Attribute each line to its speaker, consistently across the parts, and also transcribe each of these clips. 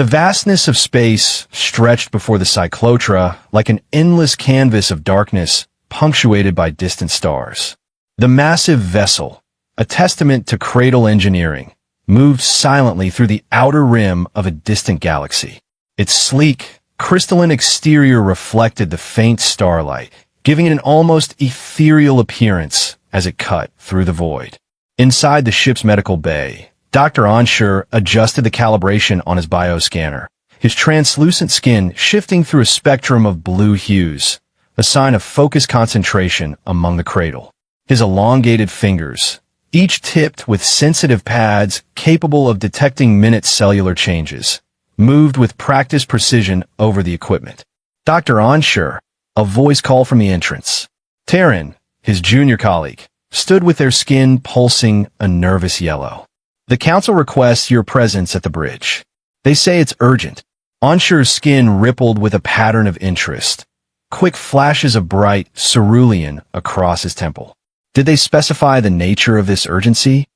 Speaker 1: The vastness of space stretched before the cyclotra like an endless canvas of darkness punctuated by distant stars. The massive vessel, a testament to cradle engineering, moved silently through the outer rim of a distant galaxy. Its sleek, crystalline exterior reflected the faint starlight, giving it an almost ethereal appearance as it cut through the void. Inside the ship's medical bay, Dr. Ansher adjusted the calibration on his bioscanner, his translucent skin shifting through a spectrum of blue hues, a sign of focused concentration among the cradle. His elongated fingers, each tipped with sensitive pads capable of detecting minute cellular changes, moved with practiced precision over the equipment. Dr. Ansher, a voice called from the entrance. Terran, his junior colleague, stood with their skin pulsing a nervous yellow. The council requests your presence at the bridge. They say it's urgent. Ansher's skin rippled with a pattern of interest, quick flashes of bright cerulean across his temple. Did they specify the nature of this urgency?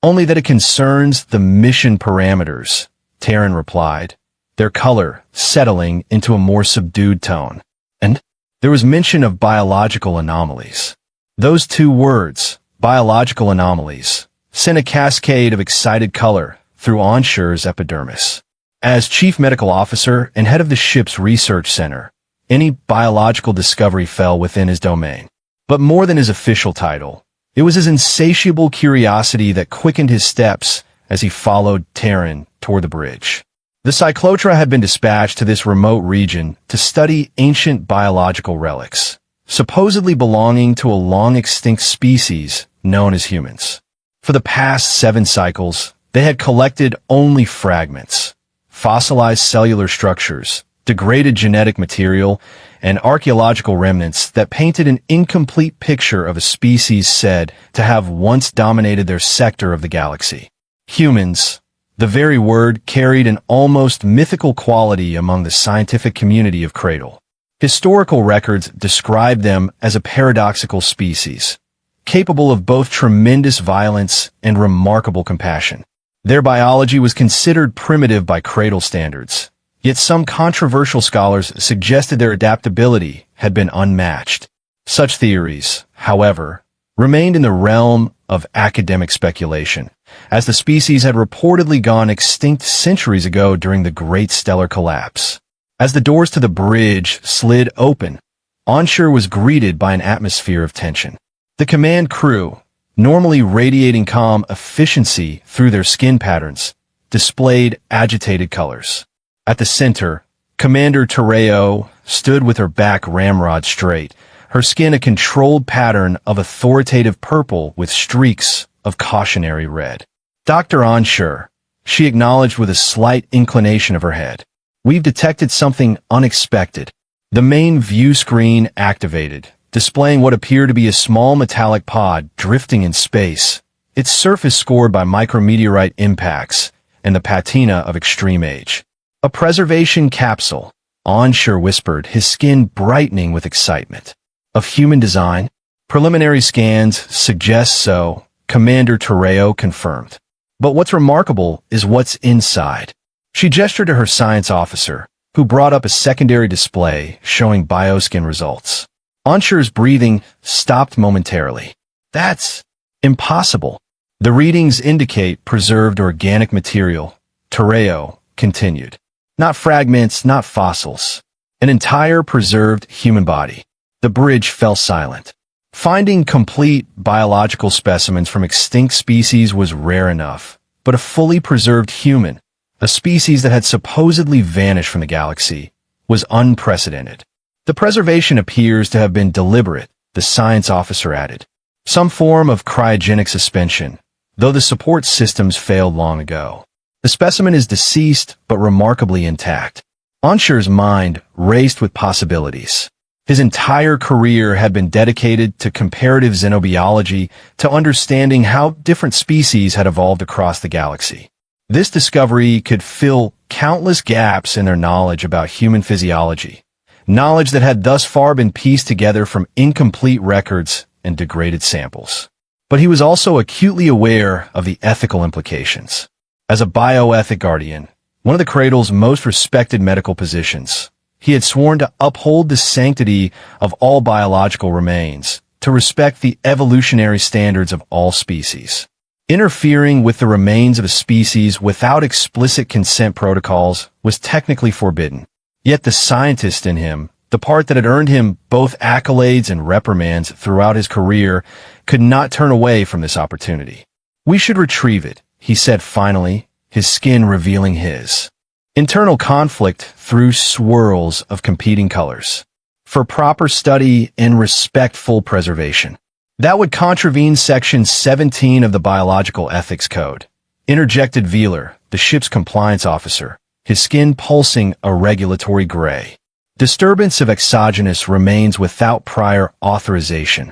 Speaker 1: Only that it concerns the mission parameters, Terran replied, their color settling into a more subdued tone. And there was mention of biological anomalies. Those two words, biological anomalies, sent a cascade of excited color through Ansher's epidermis. As chief medical officer and head of the ship's research center, any biological discovery fell within his domain. But more than his official title, it was his insatiable curiosity that quickened his steps as he followed Terran toward the bridge. The Cyclotra had been dispatched to this remote region to study ancient biological relics, supposedly belonging to a long-extinct species known as humans. For the past 7 cycles, they had collected only fragments, fossilized cellular structures, degraded genetic material, and archaeological remnants that painted an incomplete picture of a species said to have once dominated their sector of the galaxy. Humans, the very word carried an almost mythical quality among the scientific community of Cradle. Historical records describe them as a paradoxical species, capable of both tremendous violence and remarkable compassion. Their biology was considered primitive by Cradle standards, yet some controversial scholars suggested their adaptability had been unmatched. Such theories, however, remained in the realm of academic speculation, as the species had reportedly gone extinct centuries ago during the Great Stellar Collapse. As the doors to the bridge slid open, Ansher was greeted by an atmosphere of tension. The command crew, normally radiating calm efficiency through their skin patterns, displayed agitated colors. At the center, Commander Terreo stood with her back ramrod straight, her skin a controlled pattern of authoritative purple with streaks of cautionary red. Dr. Ansher, she acknowledged with a slight inclination of her head. We've detected something unexpected. The main view screen activated, displaying what appeared to be a small metallic pod drifting in space, its surface scored by micrometeorite impacts and the patina of extreme age. A preservation capsule, Ansher whispered, his skin brightening with excitement. Of human design? Preliminary scans suggest so, Commander Terreo confirmed. But what's remarkable is what's inside. She gestured to her science officer, who brought up a secondary display showing bioskin results. Ansher's breathing stopped momentarily. That's impossible. The readings indicate preserved organic material, Terreo continued. Not fragments, not fossils. An entire preserved human body. The bridge fell silent. Finding complete biological specimens from extinct species was rare enough, but a fully preserved human, a species that had supposedly vanished from the galaxy, was unprecedented. The preservation appears to have been deliberate, the science officer added. Some form of cryogenic suspension, though the support systems failed long ago. The specimen is deceased but remarkably intact. Ansher's mind raced with possibilities. His entire career had been dedicated to comparative xenobiology, to understanding how different species had evolved across the galaxy. This discovery could fill countless gaps in their knowledge about human physiology, knowledge that had thus far been pieced together from incomplete records and degraded samples. But he was also acutely aware of the ethical implications. As a bioethic guardian, one of the cradle's most respected medical positions. He had sworn to uphold the sanctity of all biological remains, to respect the evolutionary standards of all species. Interfering with the remains of a species without explicit consent protocols was technically forbidden. Yet the scientist in him, the part that had earned him both accolades and reprimands throughout his career, could not turn away from this opportunity. "We should retrieve it," he said finally, his skin revealing his internal conflict through swirls of competing colors. "For proper study and respectful preservation." "That would contravene Section 17 of the Biological Ethics Code," interjected Veeler, the ship's compliance officer, his skin pulsing a regulatory gray. "Disturbance of exogenous remains without prior authorization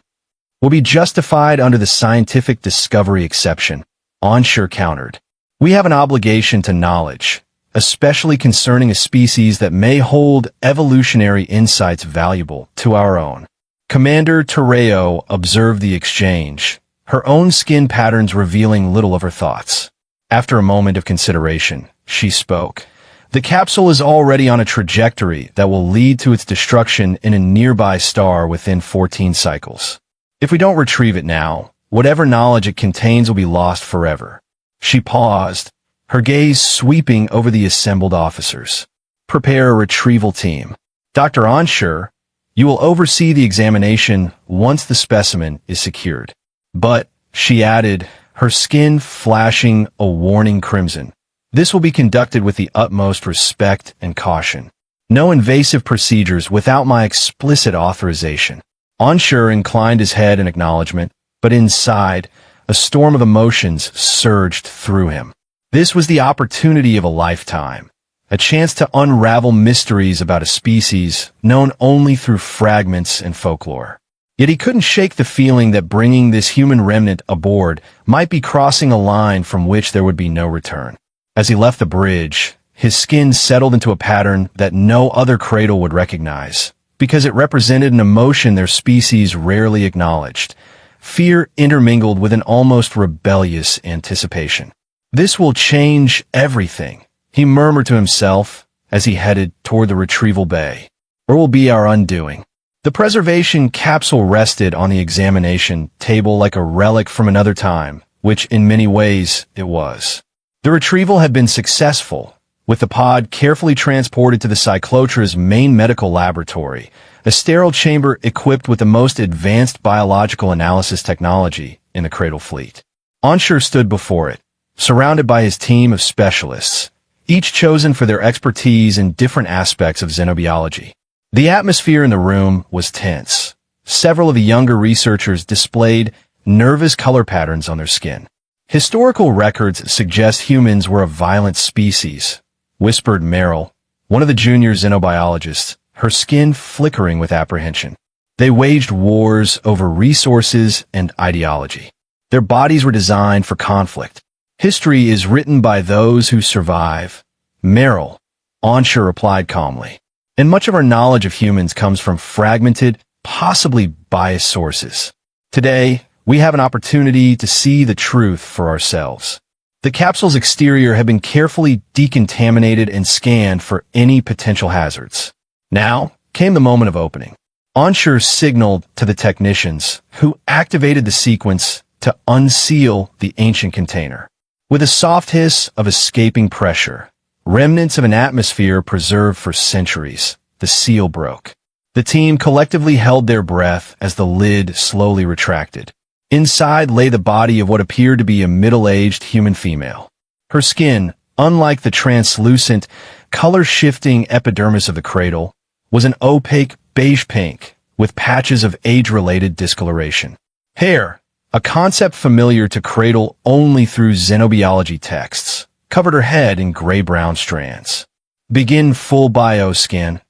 Speaker 1: will be justified under the scientific discovery exception," Onshur countered. "We have an obligation to knowledge, especially concerning a species that may hold evolutionary insights valuable to our own." Commander Terreo observed the exchange, her own skin patterns revealing little of her thoughts. After a moment of consideration, she spoke. "The capsule is already on a trajectory that will lead to its destruction in a nearby star within 14 cycles. If we don't retrieve it now, whatever knowledge it contains will be lost forever." She paused, her gaze sweeping over the assembled officers. "Prepare a retrieval team. Dr. Onshur, you will oversee the examination once the specimen is secured." "But," she added, her skin flashing a warning crimson, "this will be conducted with the utmost respect and caution. No invasive procedures without my explicit authorization." Onshur inclined his head in acknowledgement, but inside, a storm of emotions surged through him. This was the opportunity of a lifetime, a chance to unravel mysteries about a species known only through fragments and folklore. Yet he couldn't shake the feeling that bringing this human remnant aboard might be crossing a line from which there would be no return. As he left the bridge, his skin settled into a pattern that no other cradle would recognize, because it represented an emotion their species rarely acknowledged, fear intermingled with an almost rebellious anticipation. "This will change everything," he murmured to himself as he headed toward the retrieval bay, "or will be our undoing." The preservation capsule rested on the examination table like a relic from another time, which in many ways it was. The retrieval had been successful, with the pod carefully transported to the Cyclotra's main medical laboratory, a sterile chamber equipped with the most advanced biological analysis technology in the Cradle fleet. Onshur stood before it, surrounded by his team of specialists, each chosen for their expertise in different aspects of xenobiology. The atmosphere in the room was tense. Several of the younger researchers displayed nervous color patterns on their skin. "Historical records suggest humans were a violent species," whispered Meryl, one of the junior xenobiologists, her skin flickering with apprehension. "They waged wars over resources and ideology. Their bodies were designed for conflict. History is written by those who survive." "Meryl," Onshur replied calmly, "and much of our knowledge of humans comes from fragmented, possibly biased sources. Today, we have an opportunity to see the truth for ourselves." The capsule's exterior had been carefully decontaminated and scanned for any potential hazards. Now came the moment of opening. Onshur signaled to the technicians, who activated the sequence to unseal the ancient container. With a soft hiss of escaping pressure, remnants of an atmosphere preserved for centuries, the seal broke. The team collectively held their breath as the lid slowly retracted. Inside lay the body of what appeared to be a middle-aged human female. Her skin, unlike the translucent, color-shifting epidermis of the cradle, was an opaque beige pink with patches of age-related discoloration. Hair, a concept familiar to Cradle only through xenobiology texts, covered her head in gray-brown strands. "Begin full bioscan,"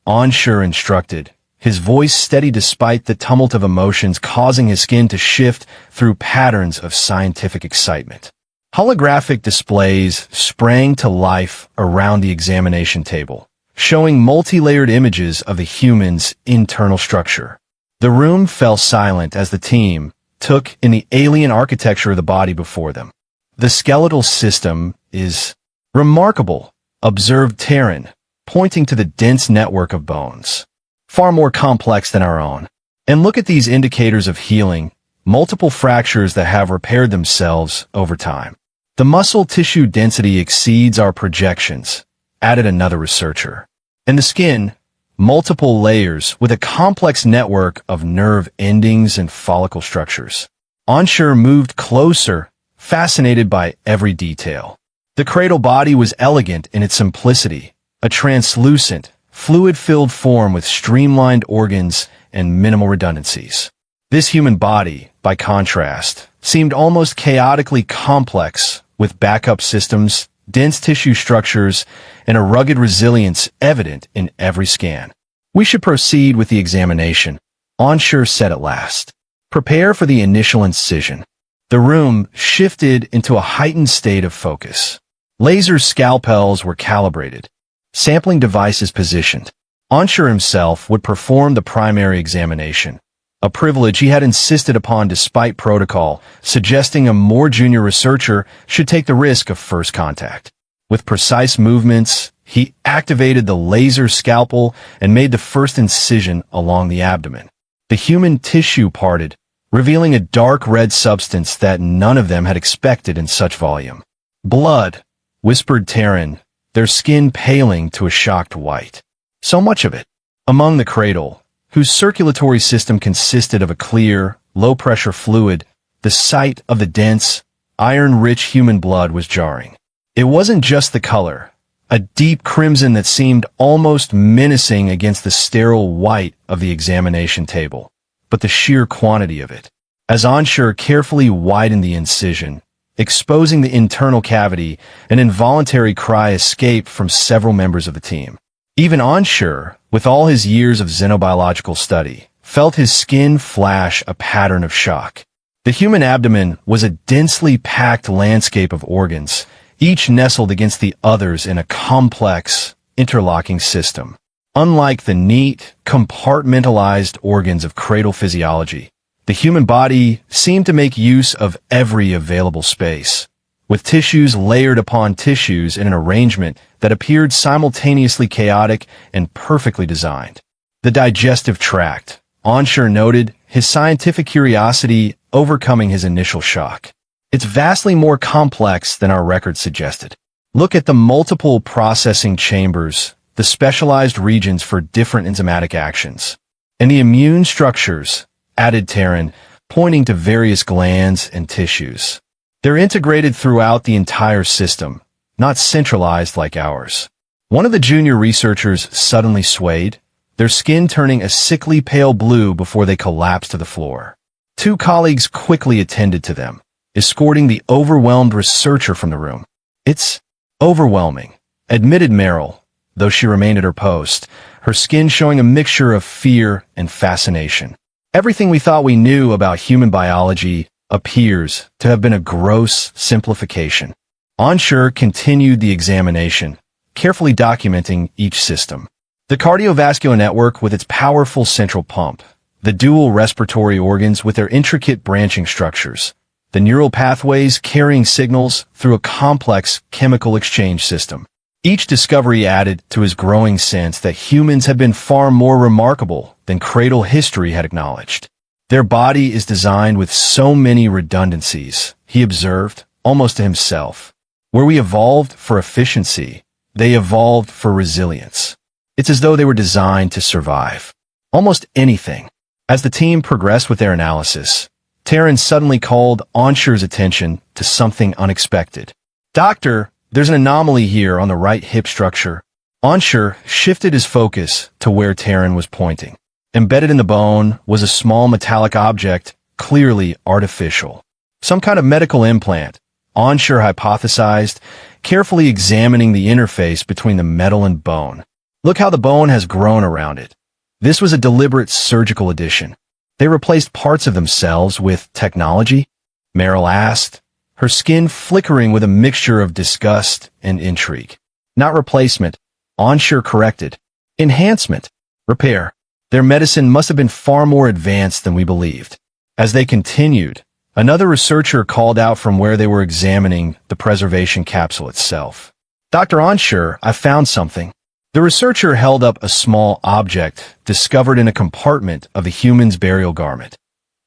Speaker 1: Onshur instructed, his voice steady despite the tumult of emotions causing his skin to shift through patterns of scientific excitement. Holographic displays sprang to life around the examination table, showing multi-layered images of the human's internal structure. The room fell silent as the team took in the alien architecture of the body before them. "The skeletal system is remarkable," observed Taryn, pointing to the dense network of bones. Far more complex than our own. And look at these indicators of healing, multiple fractures that have repaired themselves over time. The muscle tissue density exceeds our projections, added another researcher. And the skin, multiple layers with a complex network of nerve endings and follicle structures. Anshur moved closer, fascinated by every detail. The cradle body was elegant in its simplicity, a translucent, fluid-filled form with streamlined organs and minimal redundancies. This human body, by contrast, seemed almost chaotically complex, with backup systems, dense tissue structures, and a rugged resilience evident in every scan. "We should proceed with the examination," Anshur said at last. "Prepare for the initial incision." The room shifted into a heightened state of focus. Laser scalpels were calibrated, sampling devices positioned. Anshur himself would perform the primary examination, a privilege he had insisted upon despite protocol, suggesting a more junior researcher should take the risk of first contact. With precise movements, he activated the laser scalpel and made the first incision along the abdomen. The human tissue parted, revealing a dark red substance that none of them had expected in such volume. "Blood," whispered Taryn, their skin paling to a shocked white. So much of it. Among the cradle, whose circulatory system consisted of a clear, low-pressure fluid, the sight of the dense, iron-rich human blood was jarring. It wasn't just the color, a deep crimson that seemed almost menacing against the sterile white of the examination table, but the sheer quantity of it. As Anshur carefully widened the incision, exposing the internal cavity, an involuntary cry escaped from several members of the team. Even Anshur, with all his years of xenobiological study, felt his skin flash a pattern of shock. The human abdomen was a densely packed landscape of organs, each nestled against the others in a complex, interlocking system. Unlike the neat, compartmentalized organs of cradle physiology, the human body seemed to make use of every available space, with tissues layered upon tissues in an arrangement that appeared simultaneously chaotic and perfectly designed. The digestive tract, Anshur noted, his scientific curiosity overcoming his initial shock. It's vastly more complex than our record suggested. Look at the multiple processing chambers, the specialized regions for different enzymatic actions, and the immune structures, added Taryn, pointing to various glands and tissues. They're integrated throughout the entire system, not centralized like ours. One of the junior researchers suddenly swayed, their skin turning a sickly pale blue before they collapsed to the floor. Two colleagues quickly attended to them, escorting the overwhelmed researcher from the room. "It's overwhelming," admitted Meryl, though she remained at her post, her skin showing a mixture of fear and fascination. "Everything we thought we knew about human biology appears to have been a gross simplification." Anshur continued the examination, carefully documenting each system. The cardiovascular network with its powerful central pump, the dual respiratory organs with their intricate branching structures, the neural pathways carrying signals through a complex chemical exchange system. Each discovery added to his growing sense that humans had been far more remarkable than cradle history had acknowledged. "Their body is designed with so many redundancies," he observed, almost to himself. "Where we evolved for efficiency, they evolved for resilience. It's as though they were designed to survive almost anything." As the team progressed with their analysis, Taryn suddenly called Anshur's attention to something unexpected. "Doctor, there's an anomaly here on the right hip structure." Anshur shifted his focus to where Taryn was pointing. Embedded in the bone was a small metallic object, clearly artificial. Some kind of medical implant, Anshur hypothesized, carefully examining the interface between the metal and bone. "Look how the bone has grown around it. This was a deliberate surgical addition. They replaced parts of themselves with technology?" Meryl asked, her skin flickering with a mixture of disgust and intrigue. "Not replacement," Anshur corrected. "Enhancement. Repair. Their medicine must have been far more advanced than we believed." As they continued, another researcher called out from where they were examining the preservation capsule itself. Dr. Onsure, I found something. The researcher held up a small object discovered in a compartment of the human's burial garment.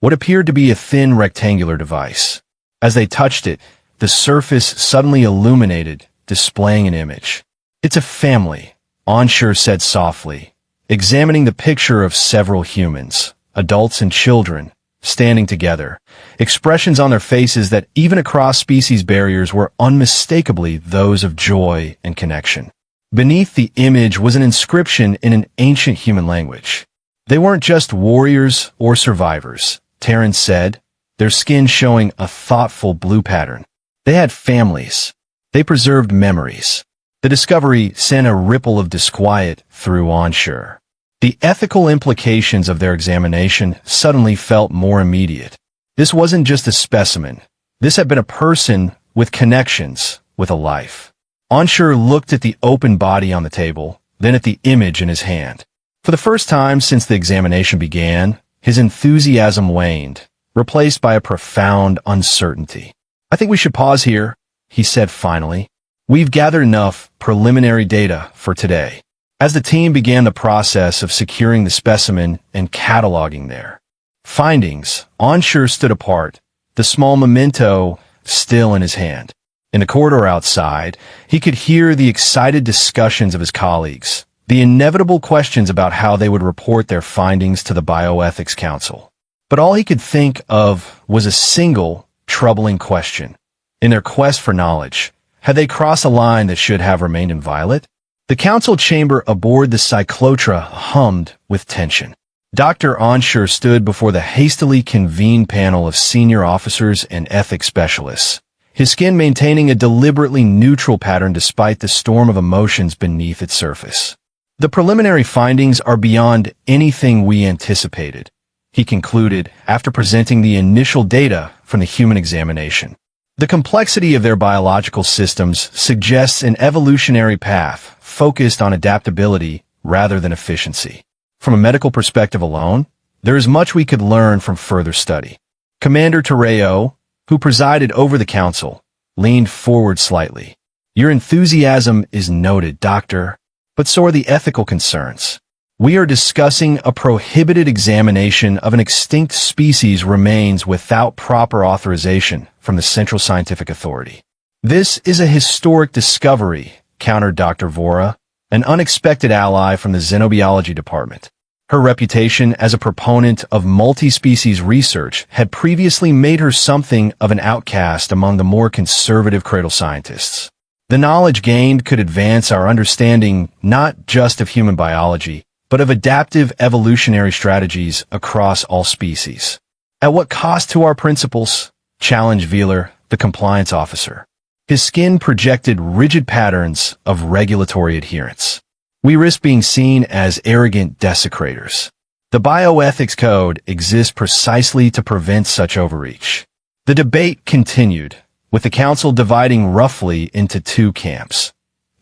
Speaker 1: What appeared to be a thin rectangular device. As they touched it, the surface suddenly illuminated, displaying an image. It's a family, Onsure said softly, examining the picture of several humans, adults and children, standing together, expressions on their faces that even across species barriers were unmistakably those of joy and connection. Beneath the image was an inscription in an ancient human language. They weren't just warriors or survivors, Terran said, their skin showing a thoughtful blue pattern. They had families. They preserved memories. The discovery sent a ripple of disquiet through Onsure. The ethical implications of their examination suddenly felt more immediate. This wasn't just a specimen. This had been a person with connections, with a life. Onsure looked at the open body on the table, then at the image in his hand. For the first time since the examination began, his enthusiasm waned, replaced by a profound uncertainty. I think we should pause here, he said finally. We've gathered enough preliminary data for today. As the team began the process of securing the specimen and cataloging their findings, Onsure stood apart, the small memento still in his hand. In the corridor outside, he could hear the excited discussions of his colleagues, the inevitable questions about how they would report their findings to the Bioethics Council. But all he could think of was a single, troubling question. In their quest for knowledge, had they crossed a line that should have remained inviolate? The council chamber aboard the Cyclotra hummed with tension. Dr. Onsure stood before the hastily convened panel of senior officers and ethics specialists, his skin maintaining a deliberately neutral pattern despite the storm of emotions beneath its surface. The preliminary findings are beyond anything we anticipated, he concluded after presenting the initial data from the human examination. The complexity of their biological systems suggests an evolutionary path focused on adaptability rather than efficiency. From a medical perspective alone, there is much we could learn from further study. Commander Terreo, who presided over the council, leaned forward slightly. Your enthusiasm is noted, Doctor, but so are the ethical concerns. We are discussing a prohibited examination of an extinct species remains without proper authorization from the Central Scientific Authority. This is a historic discovery, countered Dr. Vora, an unexpected ally from the Xenobiology Department. Her reputation as a proponent of multi-species research had previously made her something of an outcast among the more conservative cradle scientists. The knowledge gained could advance our understanding not just of human biology, but of adaptive evolutionary strategies across all species. At what cost to our principles? Challenged Wheeler, the compliance officer. His skin projected rigid patterns of regulatory adherence. We risk being seen as arrogant desecrators. The Bioethics Code exists precisely to prevent such overreach. The debate continued, with the council dividing roughly into two camps.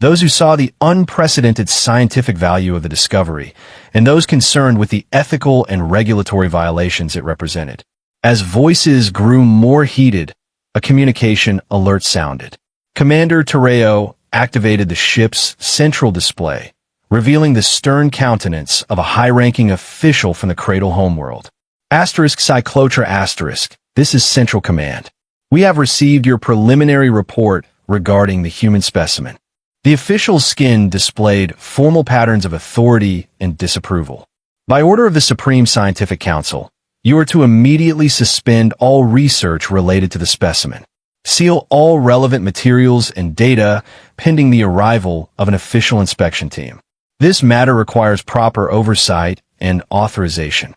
Speaker 1: Those who saw the unprecedented scientific value of the discovery, and those concerned with the ethical and regulatory violations it represented. As voices grew more heated, a communication alert sounded. Commander Terreo activated the ship's central display, revealing the stern countenance of a high-ranking official from the Cradle homeworld. Cyclotra**, this is Central Command. We have received your preliminary report regarding the human specimen. The official's skin displayed formal patterns of authority and disapproval. By order of the Supreme Scientific Council, you are to immediately suspend all research related to the specimen. Seal all relevant materials and data pending the arrival of an official inspection team. This matter requires proper oversight and authorization.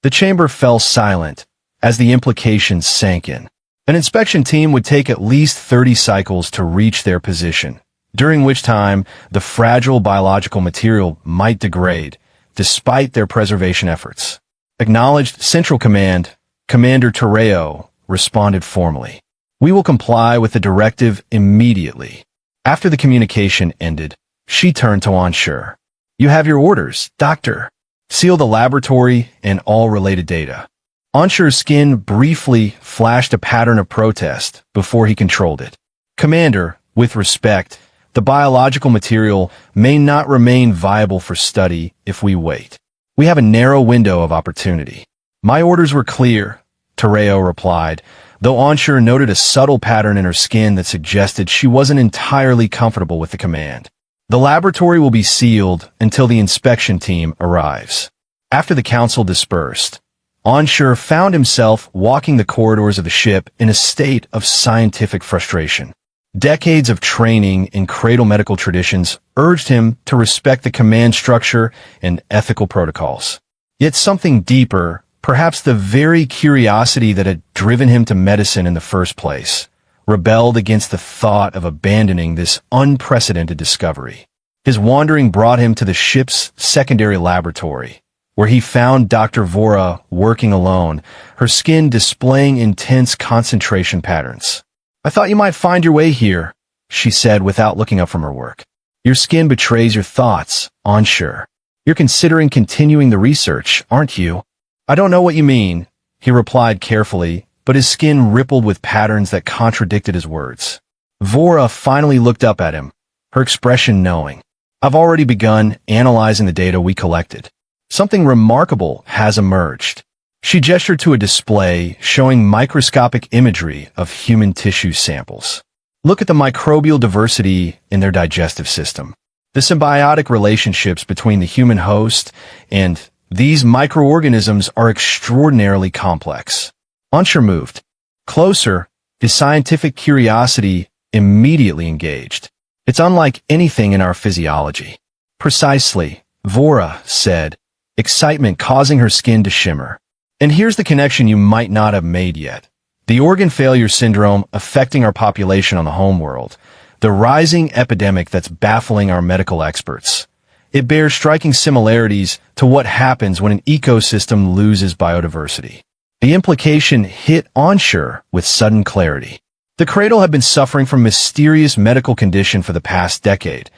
Speaker 1: The chamber fell silent as the implications sank in. An inspection team would take at least 30 cycles to reach their position, during which time the fragile biological material might degrade, despite their preservation efforts. Acknowledged Central Command, Commander Terreo responded formally. We will comply with the directive immediately. After the communication ended, she turned to Onsure. You have your orders, Doctor. Seal the laboratory and all related data. Onsure's skin briefly flashed a pattern of protest before he controlled it. Commander, with respect, The biological material may not remain viable for study if we wait. We have a narrow window of opportunity. My orders were clear, Tereo replied, though Ensure noted a subtle pattern in her skin that suggested she wasn't entirely comfortable with the command. The laboratory will be sealed until the inspection team arrives. After the council dispersed, Ensure found himself walking the corridors of the ship in a state of scientific frustration. Decades of training in cradle medical traditions urged him to respect the command structure and ethical protocols. Yet something deeper, perhaps the very curiosity that had driven him to medicine in the first place, rebelled against the thought of abandoning this unprecedented discovery. His wandering brought him to the ship's secondary laboratory, where he found Dr. Vora working alone, her skin displaying intense concentration patterns. "I thought you might find your way here," she said without looking up from her work. "Your skin betrays your thoughts, Ensure. You're considering continuing the research, aren't you?" "I don't know what you mean," he replied carefully, but his skin rippled with patterns that contradicted his words. Vora finally looked up at him, her expression knowing. "I've already begun analyzing the data we collected. Something remarkable has emerged." She gestured to a display showing microscopic imagery of human tissue samples. "Look at the microbial diversity in their digestive system. The symbiotic relationships between the human host and these microorganisms are extraordinarily complex." Ensure moved closer, his scientific curiosity immediately engaged. "It's unlike anything in our physiology." "Precisely," Vora said, excitement causing her skin to shimmer. "And here's the connection you might not have made yet. The organ failure syndrome affecting our population on the homeworld, the rising epidemic that's baffling our medical experts. It bears striking similarities to what happens when an ecosystem loses biodiversity." The implication hit Ensure with sudden clarity. The cradle had been suffering from a mysterious medical condition for the past decade,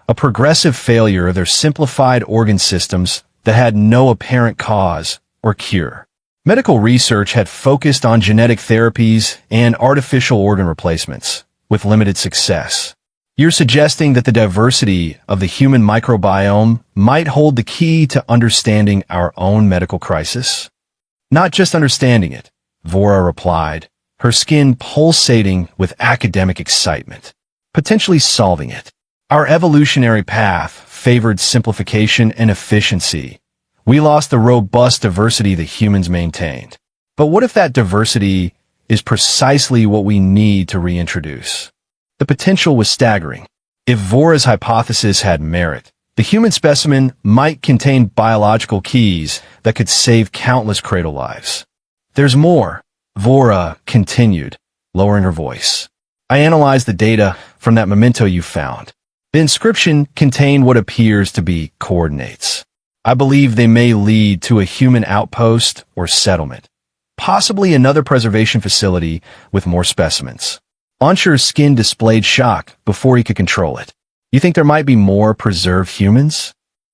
Speaker 1: a progressive failure of their simplified organ systems that had no apparent cause or cure. Medical research had focused on genetic therapies and artificial organ replacements, with limited success. "You're suggesting that the diversity of the human microbiome might hold the key to understanding our own medical crisis?" "Not just understanding it," Vora replied, her skin pulsating with academic excitement. "Potentially solving it. Our evolutionary path favored simplification and efficiency. We lost the robust diversity that humans maintained. But what if that diversity is precisely what we need to reintroduce?" The potential was staggering. If Vora's hypothesis had merit, the human specimen might contain biological keys that could save countless cradle lives. "There's more," Vora continued, lowering her voice. "I analyzed the data from that memento you found. The inscription contained what appears to be coordinates. I believe they may lead to a human outpost or settlement, possibly another preservation facility with more specimens." Ensure's skin displayed shock before he could control it. "You think there might be more preserved humans?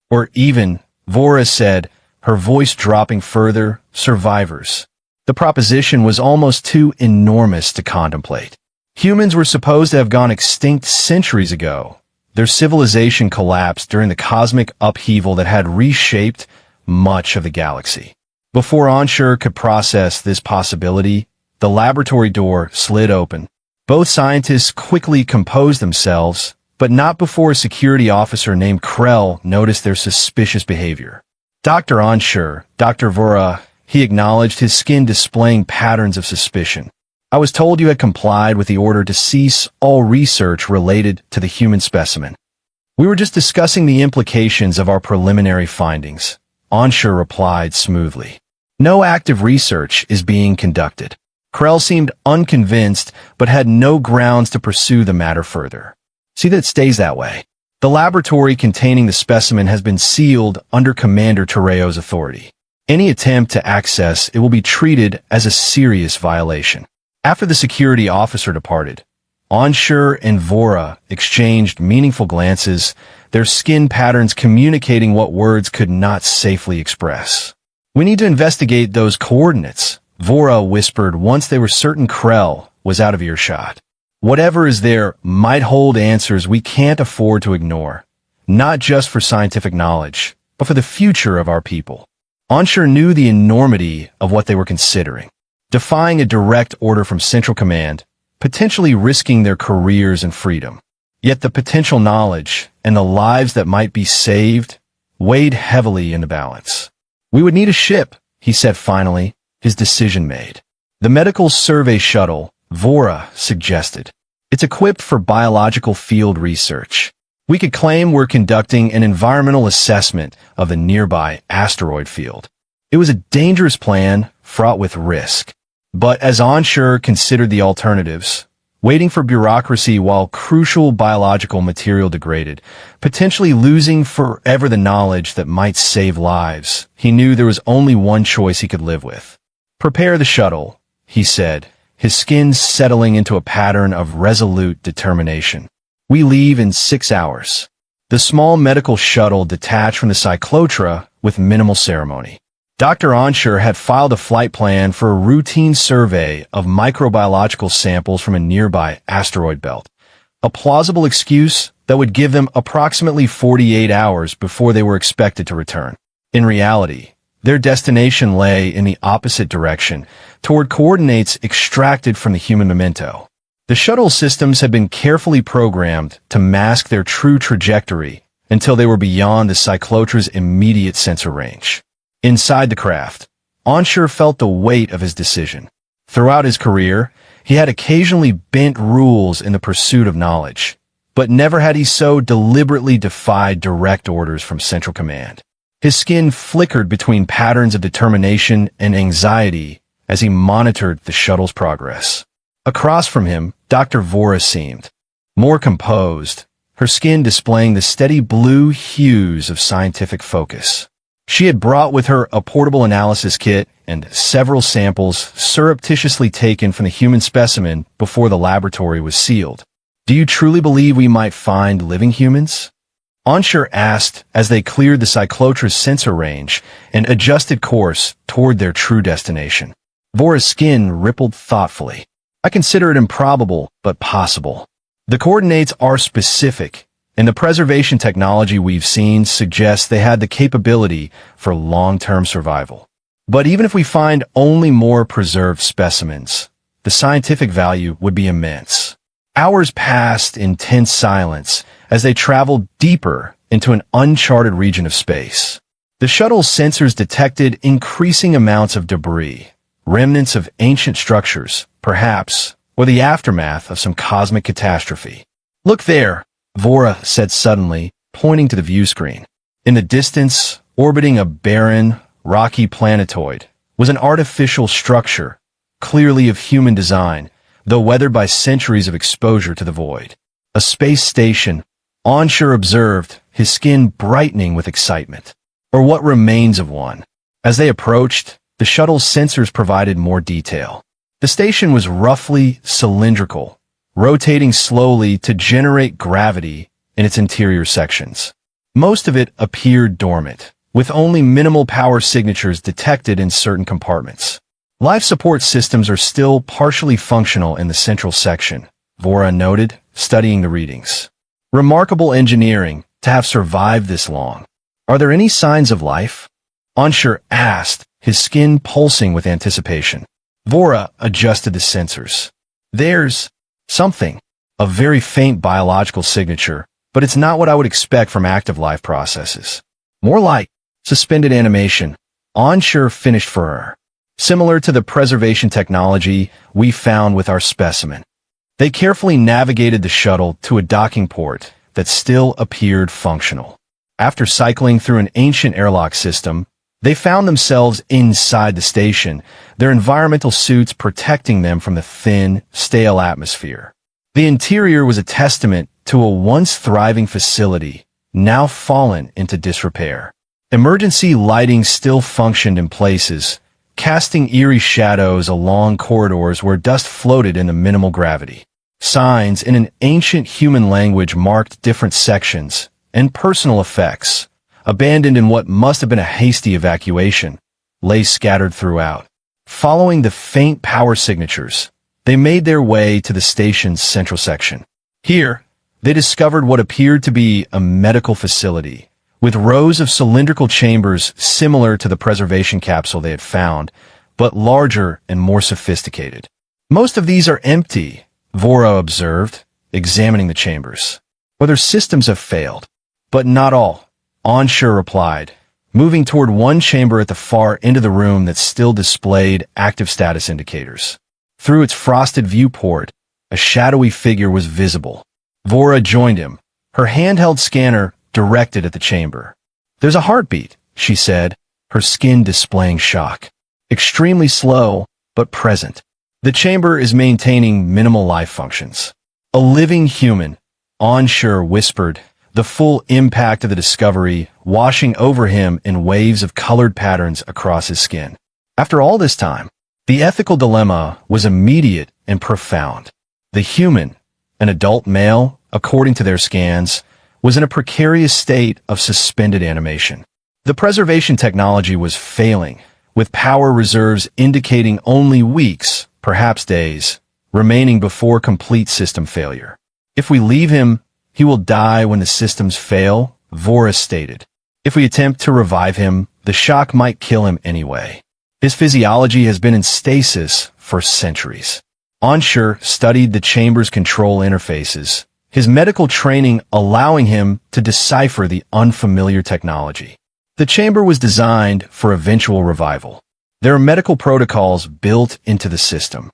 Speaker 1: Or even," Vora said, her voice dropping further, "survivors?" The proposition was almost too enormous to contemplate. Humans were supposed to have gone extinct centuries ago. Their civilization collapsed during the cosmic upheaval that had reshaped much of the galaxy. Before Ensure could process this possibility, the laboratory door slid open. Both scientists quickly composed themselves, but not before a security officer named Krell noticed their suspicious behavior. "Dr. Ensure, Dr. Vora," he acknowledged, his skin displaying patterns of suspicion. "I was told you had complied with the order to cease all research related to the human specimen." "We were just discussing the implications of our preliminary findings," Ensure replied smoothly. "No active research is being conducted." Krell seemed unconvinced, but had no grounds to pursue the matter further. "See that it stays that way. The laboratory containing the specimen has been sealed under Commander Tereo's authority. Any attempt to access it will be treated as a serious violation." After the security officer departed, Ensure and Vora exchanged meaningful glances, their skin patterns communicating what words could not safely express. "We need to investigate those coordinates," Vora whispered once they were certain Krell was out of earshot. Whatever is there might hold answers we can't afford to ignore, not just for scientific knowledge, but for the future of our people. Onshur knew the enormity of what they were considering, defying a direct order from Central Command, potentially risking their careers and freedom. Yet the potential knowledge and the lives that might be saved weighed heavily in the balance. "We would need a ship," he said finally, his decision made. "The medical survey shuttle," Vora suggested. "It's equipped for biological field research. We could claim we're conducting an environmental assessment of the nearby asteroid field." It was a dangerous plan, fraught with risk. But as Onshur considered the alternatives, waiting for bureaucracy while crucial biological material degraded, potentially losing forever the knowledge that might save lives, he knew there was only one choice he could live with. "Prepare the shuttle," he said, his skin settling into a pattern of resolute determination. "We leave in 6 hours." The small medical shuttle detached from the cyclotra with minimal ceremony. Dr. Onshur had filed a flight plan for a routine survey of microbiological samples from a nearby asteroid belt, a plausible excuse that would give them approximately 48 hours before they were expected to return. In reality, their destination lay in the opposite direction, toward coordinates extracted from the human memento. The shuttle systems had been carefully programmed to mask their true trajectory until they were beyond the cyclotra's immediate sensor range. Inside the craft, Onshur felt the weight of his decision. Throughout his career, he had occasionally bent rules in the pursuit of knowledge, but never had he so deliberately defied direct orders from Central Command. His skin flickered between patterns of determination and anxiety as he monitored the shuttle's progress. Across from him, Dr. Vora seemed more composed, her skin displaying the steady blue hues of scientific focus. She had brought with her a portable analysis kit and several samples surreptitiously taken from the human specimen before the laboratory was sealed. "Do you truly believe we might find living humans?" Onshur asked as they cleared the cyclotra's sensor range and adjusted course toward their true destination. Vora's skin rippled thoughtfully. "I consider it improbable, but possible. The coordinates are specific, and the preservation technology we've seen suggests they had the capability for long-term survival. But even if we find only more preserved specimens, the scientific value would be immense." Hours passed in tense silence as they traveled deeper into an uncharted region of space. The shuttle's sensors detected increasing amounts of debris, remnants of ancient structures, perhaps, or the aftermath of some cosmic catastrophe. "Look there," Vora said suddenly, pointing to the view screen. In the distance, orbiting a barren, rocky planetoid, was an artificial structure, clearly of human design, though weathered by centuries of exposure to the void. A space station, Onshur observed, his skin brightening with excitement. Or what remains of one. As they approached, the shuttle's sensors provided more detail. The station was roughly cylindrical, rotating slowly to generate gravity in its interior sections. Most of it appeared dormant, with only minimal power signatures detected in certain compartments. Life support systems are still partially functional in the central section, Vora noted, studying the readings. "Remarkable engineering to have survived this long. Are there any signs of life?" Onshur asked, his skin pulsing with anticipation. Vora adjusted the sensors. "There's something, a very faint biological signature, but it's not what I would expect from active life processes. More like suspended animation." Onshur finished for her. "Similar to the preservation technology we found with our specimen." They carefully navigated the shuttle to a docking port that still appeared functional. After cycling through an ancient airlock system, they found themselves inside the station, their environmental suits protecting them from the thin, stale atmosphere. The interior was a testament to a once thriving facility, now fallen into disrepair. Emergency lighting still functioned in places, casting eerie shadows along corridors where dust floated in the minimal gravity. Signs in an ancient human language marked different sections, and personal effects, abandoned in what must have been a hasty evacuation, lay scattered throughout. Following the faint power signatures, They made their way to the station's central section. Here, they discovered what appeared to be a medical facility, with rows of cylindrical chambers similar to the preservation capsule they had found, but larger and more sophisticated. Most of these are empty, Vora observed, examining the chambers. Whether systems have failed. But not all, Anshur replied, moving toward one chamber at the far end of the room that still displayed active status indicators. Through its frosted viewport, a shadowy figure was visible. Vora joined him, her handheld scanner directed at the chamber. "There's a heartbeat," she said, her skin displaying shock. "Extremely slow, but present. The chamber is maintaining minimal life functions." "A living human," Anshur whispered, the full impact of the discovery washing over him in waves of colored patterns across his skin. After all this time, the ethical dilemma was immediate and profound. The human, an adult male, according to their scans, was in a precarious state of suspended animation. The preservation technology was failing, with power reserves indicating only weeks, perhaps days, remaining before complete system failure. "If we leave him, he will die when the systems fail," Vora stated. "If we attempt to revive him, the shock might kill him anyway. His physiology has been in stasis for centuries." Anshur studied the chamber's control interfaces, his medical training allowing him to decipher the unfamiliar technology. The chamber was designed for eventual revival. There are medical protocols built into the system.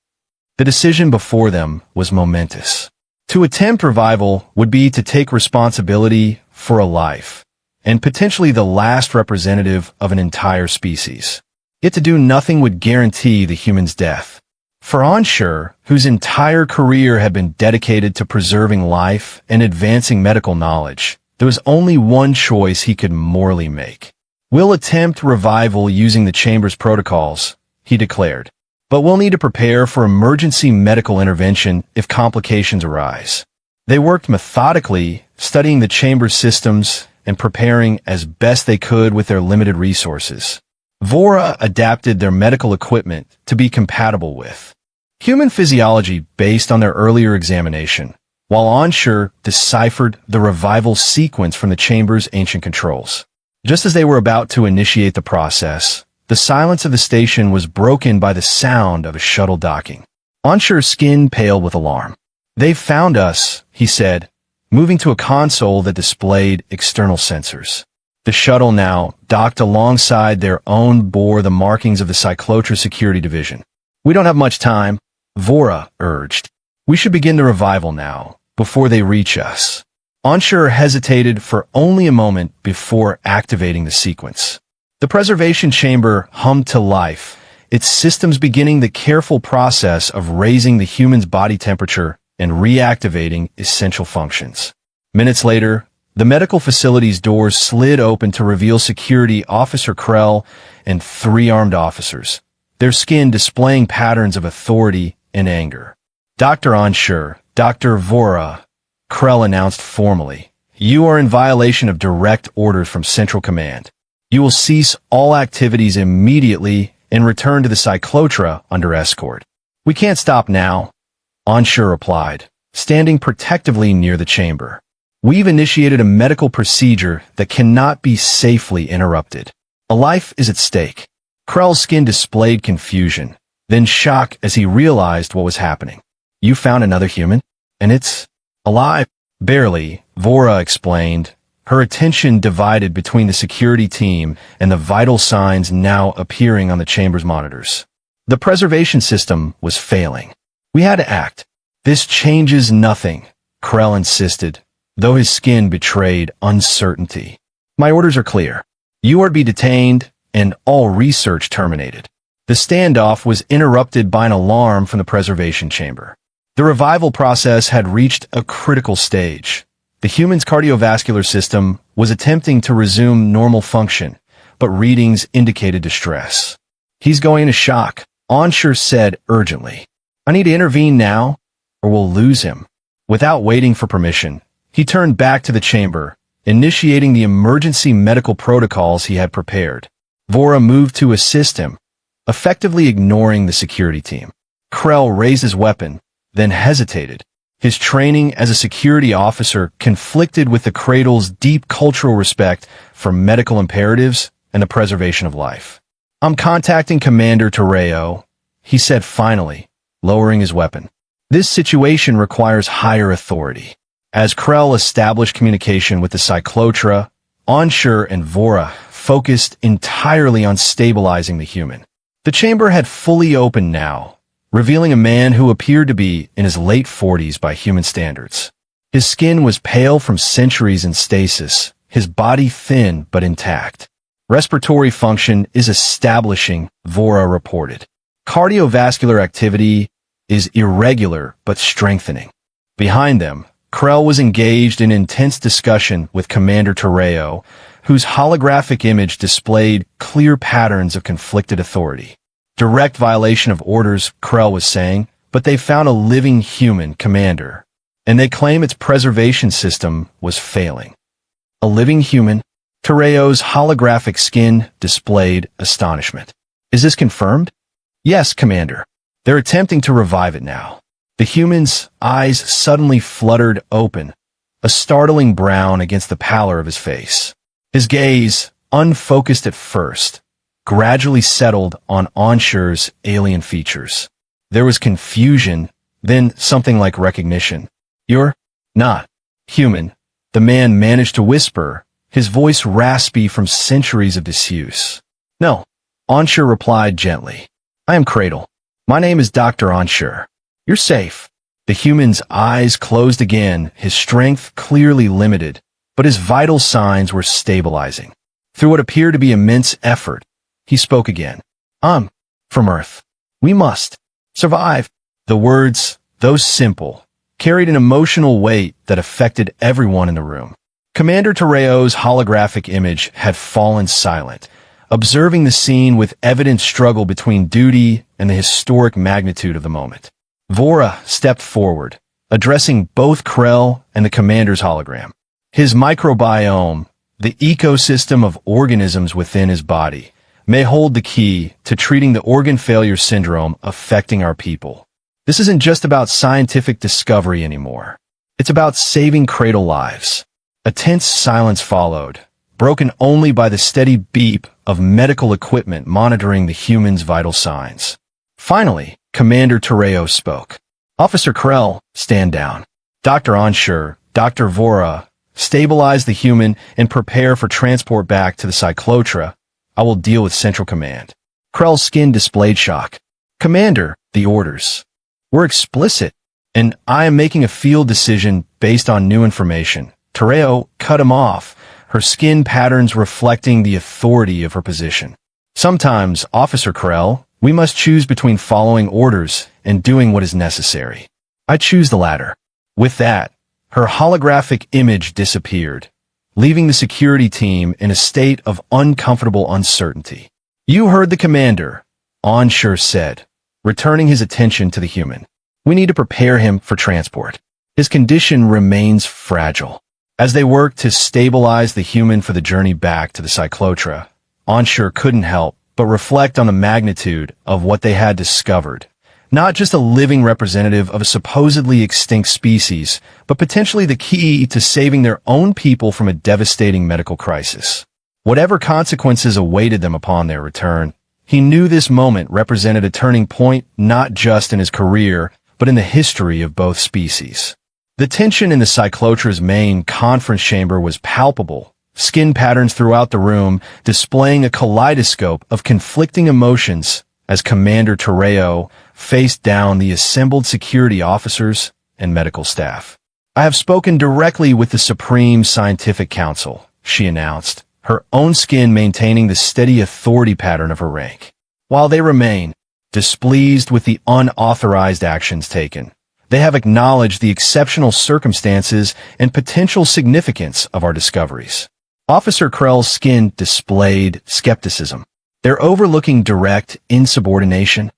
Speaker 1: The decision before them was momentous. To attempt revival would be to take responsibility for a life, and potentially the last representative of an entire species. Yet to do nothing would guarantee the human's death. For Anshur, whose entire career had been dedicated to preserving life and advancing medical knowledge, there was only one choice he could morally make. "We'll attempt revival using the chamber's protocols," he declared. "But we'll need to prepare for emergency medical intervention if complications arise." They worked methodically, studying the chamber's systems and preparing as best they could with their limited resources. Vora adapted their medical equipment to be compatible with human physiology based on their earlier examination, while Anshur deciphered the revival sequence from the chamber's ancient controls. Just as they were about to initiate the process, the silence of the station was broken by the sound of a shuttle docking. Anshur's skin paled with alarm. "They've found us," he said, moving to a console that displayed external sensors. The shuttle now, docked alongside their own, bore the markings of the Cyclotra Security Division. "We don't have much time," Vora urged. "We should begin the revival now, before they reach us." Anshur hesitated for only a moment before activating the sequence. The preservation chamber hummed to life, its systems beginning the careful process of raising the human's body temperature and reactivating essential functions. Minutes later, the medical facility's doors slid open to reveal Security Officer Krell and 3 armed officers, their skin displaying patterns of authority and anger. "Dr. Anshur, Dr. Vora," Krell announced formally, "you are in violation of direct orders from Central Command. You will cease all activities immediately and return to the Cyclotra under escort." "We can't stop now," Anshur replied, standing protectively near the chamber. "We've initiated a medical procedure that cannot be safely interrupted. A life is at stake." Krell's skin displayed confusion, then shock as he realized what was happening. "You found another human? And it's alive?" "Barely," Vora explained, her attention divided between the security team and the vital signs now appearing on the chamber's monitors. The preservation system was failing. "We had to act." "This changes nothing," Krell insisted, though his skin betrayed uncertainty. "My orders are clear. You are to be detained and all research terminated." The standoff was interrupted by an alarm from the preservation chamber. The revival process had reached a critical stage. The human's cardiovascular system was attempting to resume normal function, but readings indicated distress. "He's going into shock," Anshur said urgently. "I need to intervene now, or we'll lose him." Without waiting for permission, he turned back to the chamber, initiating the emergency medical protocols he had prepared. Vora moved to assist him, effectively ignoring the security team. Krell raised his weapon, then hesitated. His training as a security officer conflicted with the Cradle's deep cultural respect for medical imperatives and the preservation of life. "I'm contacting Commander Terreo," he said finally, lowering his weapon. "This situation requires higher authority." As Krell established communication with the Cyclotra, Anshur and Vora focused entirely on stabilizing the human. The chamber had fully opened now, revealing a man who appeared to be in his late 40s by human standards. His skin was pale from centuries in stasis, his body thin but intact. "Respiratory function is establishing," Vora reported. "Cardiovascular activity is irregular but strengthening." Behind them, Krell was engaged in intense discussion with Commander Terreo, whose holographic image displayed clear patterns of conflicted authority. "Direct violation of orders," Krell was saying, "but they found a living human, Commander, and they claim its preservation system was failing." "A living human?" Terreo's holographic skin displayed astonishment. "Is this confirmed?" "Yes, Commander. They're attempting to revive it now." The human's eyes suddenly fluttered open, a startling brown against the pallor of his face. His gaze, unfocused at first, gradually settled on Anshur's alien features. There was confusion, then something like recognition. "You're not human," the man managed to whisper, his voice raspy from centuries of disuse. "No," Anshur replied gently. "I am Cradle. My name is Dr. Anshur. You're safe." The human's eyes closed again, his strength clearly limited, but his vital signs were stabilizing. Through what appeared to be immense effort, he spoke again. "I'm from Earth. We must survive." The words, though simple, carried an emotional weight that affected everyone in the room. Commander Terreo's holographic image had fallen silent, observing the scene with evident struggle between duty and the historic magnitude of the moment. Vora stepped forward, addressing both Krell and the commander's hologram. His microbiome, the ecosystem of organisms within his body, may hold the key to treating the organ failure syndrome affecting our people. This isn't just about scientific discovery anymore. It's about saving Cradle lives. A tense silence followed, broken only by the steady beep of medical equipment monitoring the human's vital signs. Finally, Commander Terreo spoke. "Officer Krell, stand down. Dr. Anshur, Dr. Vora, stabilize the human and prepare for transport back to the Cyclotra. I will deal with Central Command." Krell's skin displayed shock. "Commander, the orders were explicit, and I am making a field decision based on new information." Terreo cut him off, her skin patterns reflecting the authority of her position. "Sometimes, Officer Krell, we must choose between following orders and doing what is necessary. I choose the latter." With that, her holographic image disappeared, leaving the security team in a state of uncomfortable uncertainty. "You heard the commander," Anshur said, returning his attention to the human. "We need to prepare him for transport. His condition remains fragile." As they worked to stabilize the human for the journey back to the Cyclotra, Anshur couldn't help but reflect on the magnitude of what they had discovered. Not just a living representative of a supposedly extinct species, but potentially the key to saving their own people from a devastating medical crisis. Whatever consequences awaited them upon their return, he knew this moment represented a turning point not just in his career, but in the history of both species. The tension in the Cyclotra's main conference chamber was palpable, skin patterns throughout the room displaying a kaleidoscope of conflicting emotions as Commander Terreo faced down the assembled security officers and medical staff. "I have spoken directly with the Supreme Scientific Council," she announced, her own skin maintaining the steady authority pattern of her rank. "While they remain displeased with the unauthorized actions taken, they have acknowledged the exceptional circumstances and potential significance of our discoveries." Officer Krell's skin displayed skepticism. "They're overlooking direct insubordination."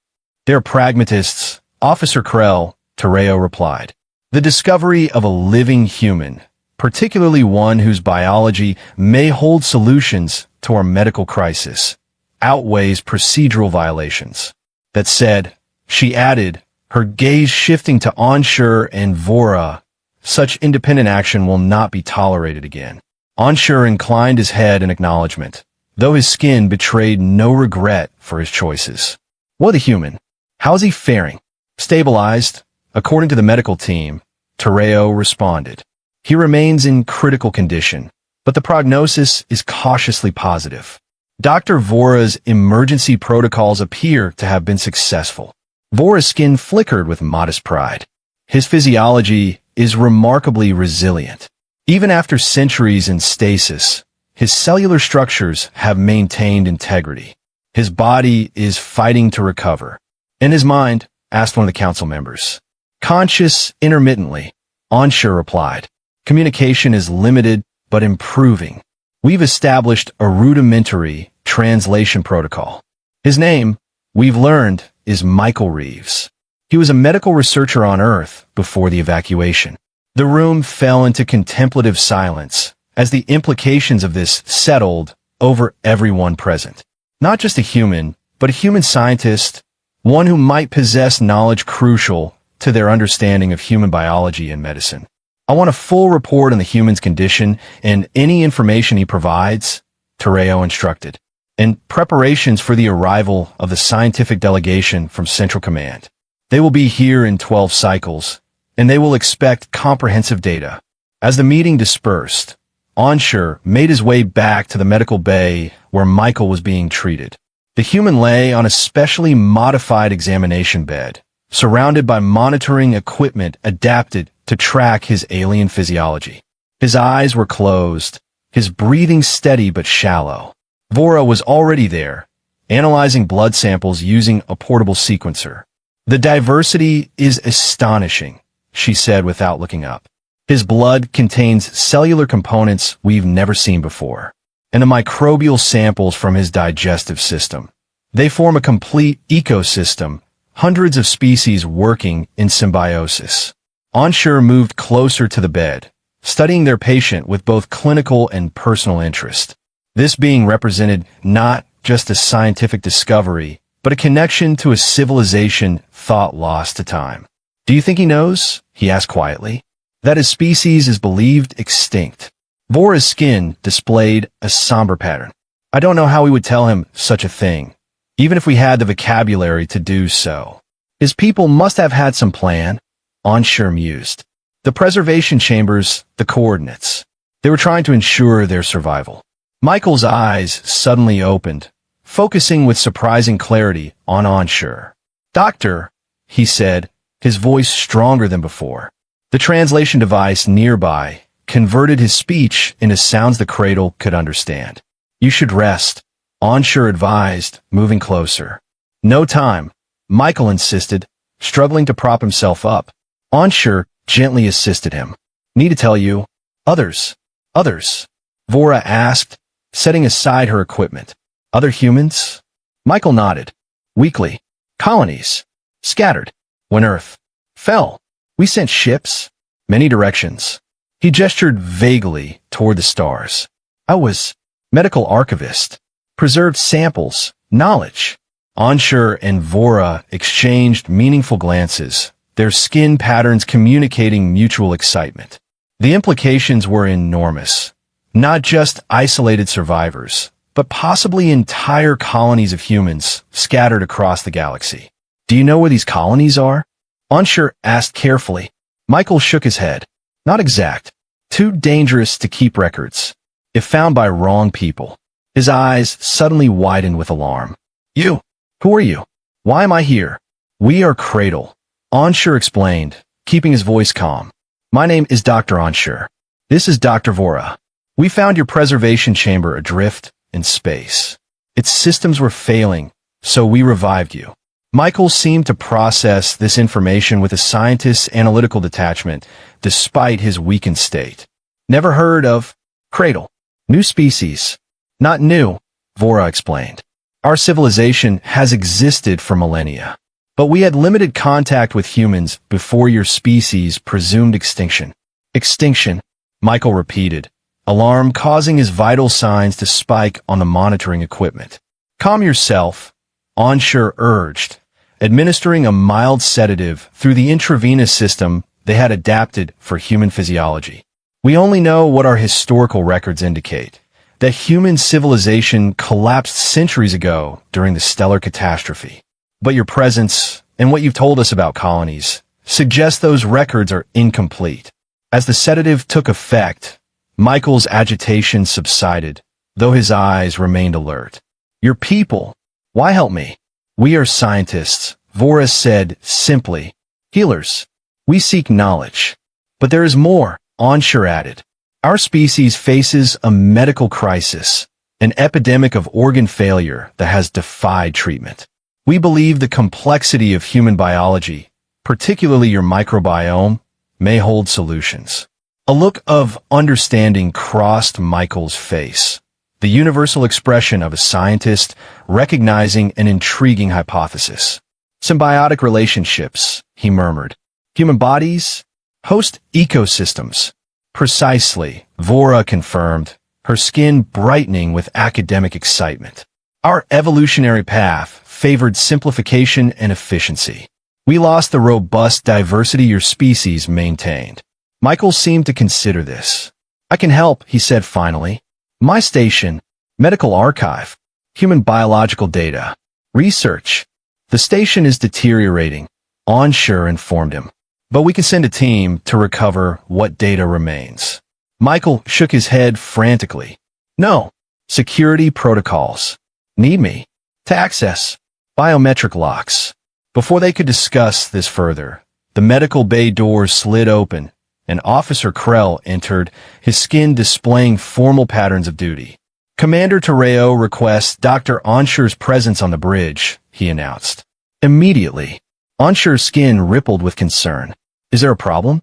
Speaker 1: "They're pragmatists, Officer Krell," Terreo replied. "The discovery of a living human, particularly one whose biology may hold solutions to our medical crisis, outweighs procedural violations." That said, she added, her gaze shifting to Anshur and Vora. Such independent action will not be tolerated again. Anshur inclined his head in acknowledgement, though his skin betrayed no regret for his choices. What the human? How's he faring? Stabilized, according to the medical team, Tereo responded. He remains in critical condition, but the prognosis is cautiously positive. Dr. Vora's emergency protocols appear to have been successful. Vora's skin flickered with modest pride. His physiology is remarkably resilient. Even after centuries in stasis, his cellular structures have maintained integrity. His body is fighting to recover. In his mind, asked one of the council members. Conscious intermittently, Anshur replied. Communication is limited but improving. We've established a rudimentary translation protocol. His name, we've learned, is Michael Reeves. He was a medical researcher on Earth before the evacuation. The room fell into contemplative silence as the implications of this settled over everyone present. Not just a human, but a human scientist, one who might possess knowledge crucial to their understanding of human biology and medicine. I want a full report on the human's condition and any information he provides, Tereo instructed, and preparations for the arrival of the scientific delegation from Central Command. They will be here in 12 cycles, and they will expect comprehensive data. As the meeting dispersed, Anshur made his way back to the medical bay where Michael was being treated. The human lay on a specially modified examination bed, surrounded by monitoring equipment adapted to track his alien physiology. His eyes were closed, his breathing steady but shallow. Vora was already there, analyzing blood samples using a portable sequencer. The diversity is astonishing, she said without looking up. His blood contains cellular components we've never seen before, and the microbial samples from his digestive system. They form a complete ecosystem, hundreds of species working in symbiosis. Anshur moved closer to the bed, studying their patient with both clinical and personal interest. This being represented not just a scientific discovery, but a connection to a civilization thought lost to time. Do you think he knows? He asked quietly. That his species is believed extinct. Vora's skin displayed a somber pattern. I don't know how we would tell him such a thing, even if we had the vocabulary to do so. His people must have had some plan, Anshur mused. The preservation chambers, the coordinates. They were trying to ensure their survival. Michael's eyes suddenly opened, focusing with surprising clarity on Anshur. Doctor, he said, his voice stronger than before. The translation device nearby converted his speech into sounds the cradle could understand. You should rest, Anshur advised, moving closer. No time, Michael insisted, struggling to prop himself up. Anshur gently assisted him. Need to tell you? Others. Vora asked, setting aside her equipment. Other humans? Michael nodded. Weakly. Colonies. Scattered. When Earth fell, we sent ships. Many directions. He gestured vaguely toward the stars. I was medical archivist. Preserved samples. Knowledge. Anshur and Vora exchanged meaningful glances, their skin patterns communicating mutual excitement. The implications were enormous. Not just isolated survivors, but possibly entire colonies of humans scattered across the galaxy. Do you know where these colonies are? Anshur asked carefully. Michael shook his head. Not exact. Too dangerous to keep records. If found by wrong people. His eyes suddenly widened with alarm. You? Who are you? Why am I here? We are Cradle. Anshur explained, keeping his voice calm. My name is Dr. Anshur. This is Dr. Vora. We found your preservation chamber adrift in space. Its systems were failing, so we revived you. Michael seemed to process this information with a scientist's analytical detachment, despite his weakened state. Never heard of Cradle. New species. Not new, Vora explained. Our civilization has existed for millennia, but we had limited contact with humans before your species presumed extinction. Extinction, Michael repeated, alarm causing his vital signs to spike on the monitoring equipment. Calm yourself, Anshur urged, administering a mild sedative through the intravenous system they had adapted for human physiology. We only know what our historical records indicate, that human civilization collapsed centuries ago during the stellar catastrophe. But your presence and what you've told us about colonies suggest those records are incomplete. As the sedative took effect, Michael's agitation subsided, though his eyes remained alert. Your people, why help me? We are scientists, Voris said simply. Healers. We seek knowledge. But there is more, Anshar added. Our species faces a medical crisis, an epidemic of organ failure that has defied treatment. We believe the complexity of human biology, particularly your microbiome, may hold solutions. A look of understanding crossed Michael's face, the universal expression of a scientist recognizing an intriguing hypothesis. Symbiotic relationships, he murmured. Human bodies, host ecosystems. Precisely, Vora confirmed, her skin brightening with academic excitement. Our evolutionary path favored simplification and efficiency. We lost the robust diversity your species maintained. Michael seemed to consider this. I can help, he said finally. My station, medical archive, human biological data, research. The station is deteriorating, Anshar informed him. But we can send a team to recover what data remains. Michael shook his head frantically. No. Security protocols. Need me. To access. Biometric locks. Before they could discuss this further, the medical bay doors slid open, and Officer Krell entered, his skin displaying formal patterns of duty. Commander Terreo requests Dr. Anshar's presence on the bridge, he announced. Immediately, Anshar's skin rippled with concern. Is there a problem?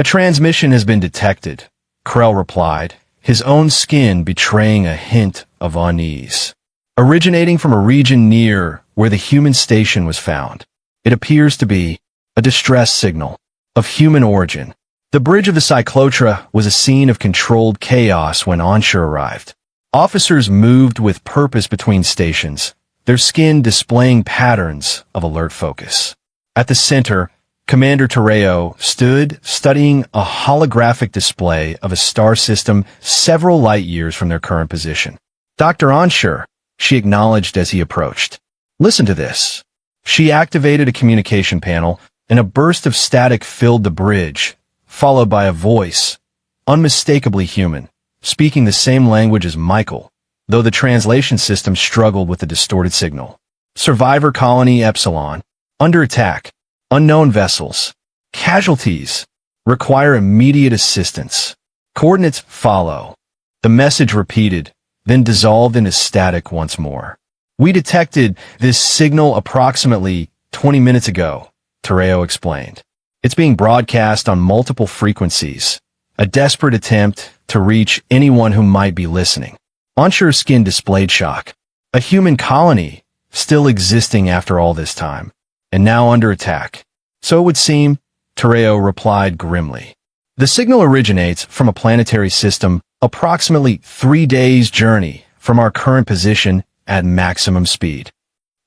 Speaker 1: A transmission has been detected, Krell replied, his own skin betraying a hint of unease. Originating from a region near where the human station was found. It appears to be a distress signal of human origin. The bridge of the Cyclotra was a scene of controlled chaos when Anshar arrived. Officers moved with purpose between stations, their skin displaying patterns of alert focus. At the center, Commander Terreo stood studying a holographic display of a star system several light years from their current position. Dr. Anshar, she acknowledged as he approached. Listen to this. She activated a communication panel, and a burst of static filled the bridge, followed by a voice, unmistakably human, speaking the same language as Michael, though the translation system struggled with the distorted signal. Survivor Colony Epsilon. Under attack. Unknown vessels. Casualties. Require immediate assistance. Coordinates follow. The message repeated, then dissolved into static once more. We detected this signal approximately 20 minutes ago, Terreo explained. It's being broadcast on multiple frequencies, a desperate attempt to reach anyone who might be listening. Anshar's skin displayed shock. A human colony, still existing after all this time, and now under attack. So it would seem, Terreo replied grimly. The signal originates from a planetary system approximately 3 days' journey from our current position at maximum speed.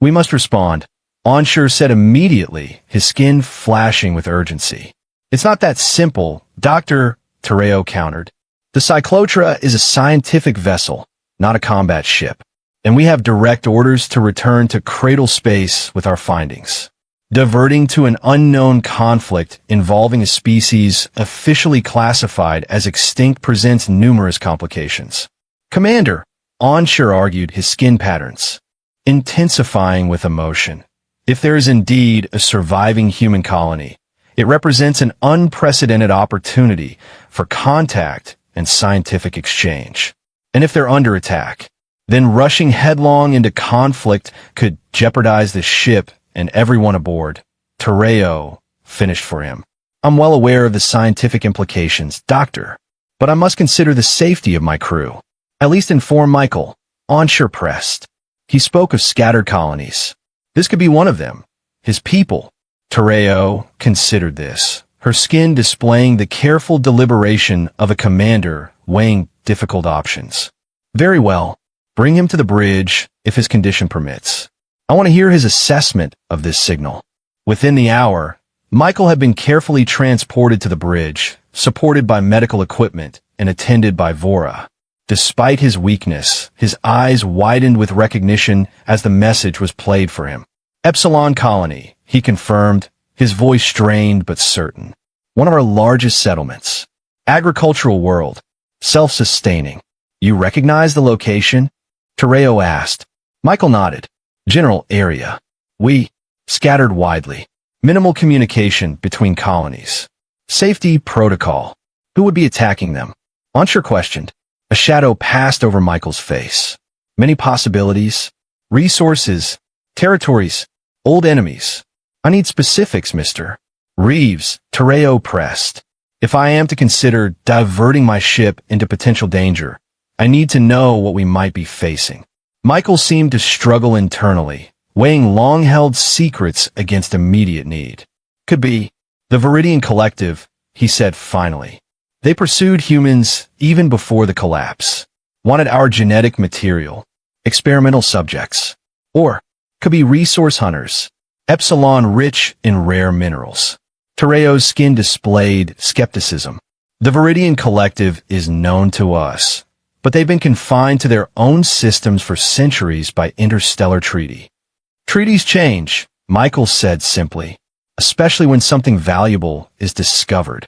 Speaker 1: We must respond, Anshar said immediately, his skin flashing with urgency. It's not that simple, Dr. Terreo countered. The Cyclotra is a scientific vessel, not a combat ship, and we have direct orders to return to cradle space with our findings. Diverting to an unknown conflict involving a species officially classified as extinct presents numerous complications. Commander, Anshar argued, his skin patterns intensifying with emotion. If there is indeed a surviving human colony, it represents an unprecedented opportunity for contact and scientific exchange. And if they're under attack, then rushing headlong into conflict could jeopardize the ship and everyone aboard. Terreo finished for him. I'm well aware of the scientific implications, Doctor, but I must consider the safety of my crew. At least inform Michael. Anshar pressed. He spoke of scattered colonies. This could be one of them. His people. Terreo considered this, her skin displaying the careful deliberation of a commander weighing difficult options. Very well. Bring him to the bridge if his condition permits. I want to hear his assessment of this signal. Within the hour, Michael had been carefully transported to the bridge, supported by medical equipment and attended by Vora. Despite his weakness, his eyes widened with recognition as the message was played for him. Epsilon Colony, he confirmed, his voice strained but certain. One of our largest settlements. Agricultural world. Self-sustaining. You recognize the location? Tereo asked. Michael nodded. General area. We scattered widely. Minimal communication between colonies. Safety protocol. Who would be attacking them? Onsure questioned. A shadow passed over Michael's face. Many possibilities. Resources. Territories. Old enemies. I need specifics, Mr. Reeves, Tereo pressed. If I am to consider diverting my ship into potential danger, I need to know what we might be facing. Michael seemed to struggle internally, weighing long-held secrets against immediate need. Could be the Viridian Collective, he said finally. They pursued humans even before the collapse. Wanted our genetic material, experimental subjects. Or could be resource hunters, Epsilon rich in rare minerals. Tereo's skin displayed skepticism. The Viridian Collective is known to us, but they've been confined to their own systems for centuries by interstellar treaty. Treaties change, Michael said simply, especially when something valuable is discovered.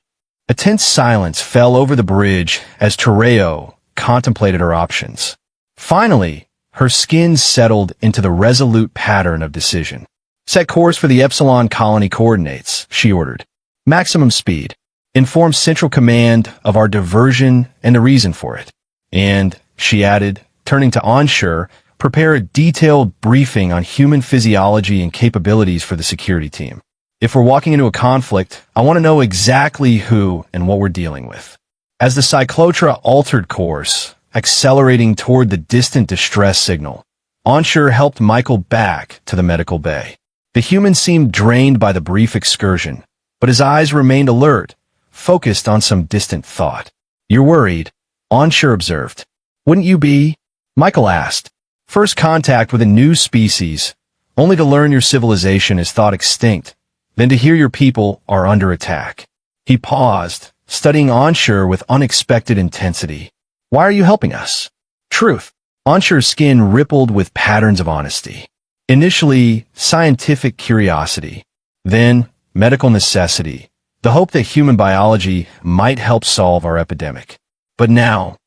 Speaker 1: A tense silence fell over the bridge as Tereo contemplated her options. Finally, her skin settled into the resolute pattern of decision. Set course for the Epsilon Colony coordinates, she ordered. Maximum speed. Inform Central Command of our diversion and the reason for it. And, she added, turning to Onsure, prepare a detailed briefing on human physiology and capabilities for the security team. If we're walking into a conflict, I want to know exactly who and what we're dealing with. As the Cyclotra altered course, accelerating toward the distant distress signal, Onsure helped Michael back to the medical bay. The human seemed drained by the brief excursion, but his eyes remained alert, focused on some distant thought. You're worried, Onsure observed. Wouldn't you be? Michael asked. First contact with a new species, only to learn your civilization is thought extinct, then to hear your people are under attack. He paused, studying Onsure with unexpected intensity. Why are you helping us? Truth. Onsure's skin rippled with patterns of honesty. Initially, scientific curiosity. Then, medical necessity. The hope that human biology might help solve our epidemic. But now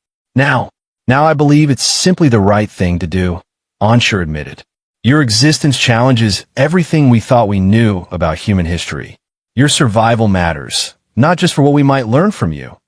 Speaker 1: I believe it's simply the right thing to do, Onsure admitted. Your existence challenges everything we thought we knew about human history. Your survival matters, not just for what we might learn from you,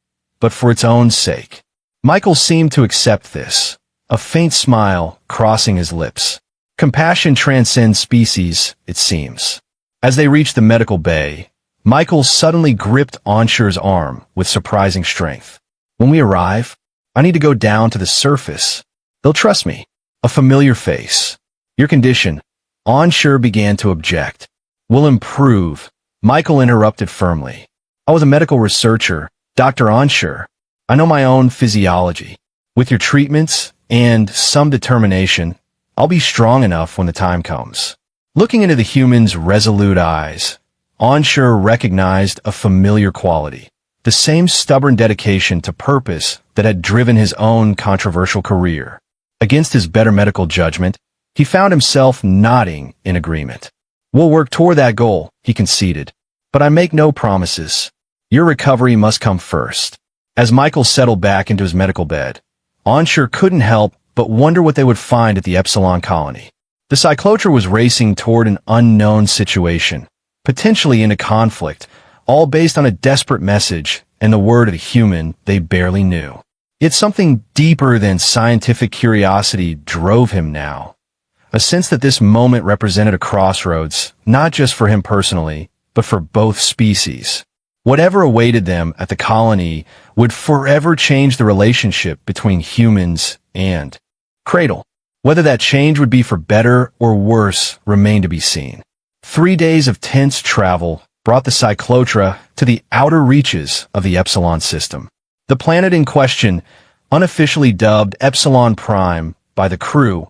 Speaker 1: but for its own sake. Michael seemed to accept this, a faint smile crossing his lips. Compassion transcends species, it seems. As they reached the medical bay, Michael suddenly gripped Onsure's arm with surprising strength. When we arrive, I need to go down to the surface. They'll trust me. A familiar face. Your condition. Onsure began to object. Will improve. Michael interrupted firmly. I was a medical researcher, Dr. Onsure. I know my own physiology. With your treatments and some determination, I'll be strong enough when the time comes. Looking into the human's resolute eyes, Onsure recognized a familiar quality. The same stubborn dedication to purpose that had driven his own controversial career. Against his better medical judgment, he found himself nodding in agreement. We'll work toward that goal, he conceded. But I make no promises. Your recovery must come first. As Michael settled back into his medical bed, Onsure couldn't help but wonder what they would find at the Epsilon Colony. The Cyclotra was racing toward an unknown situation, potentially in a conflict, all based on a desperate message and the word of a human they barely knew. Yet something deeper than scientific curiosity drove him now. A sense that this moment represented a crossroads, not just for him personally, but for both species. Whatever awaited them at the colony would forever change the relationship between humans and Cradle. Whether that change would be for better or worse remained to be seen. 3 days of tense travel brought the Cyclotra to the outer reaches of the Epsilon system. The planet in question, unofficially dubbed Epsilon Prime by the crew,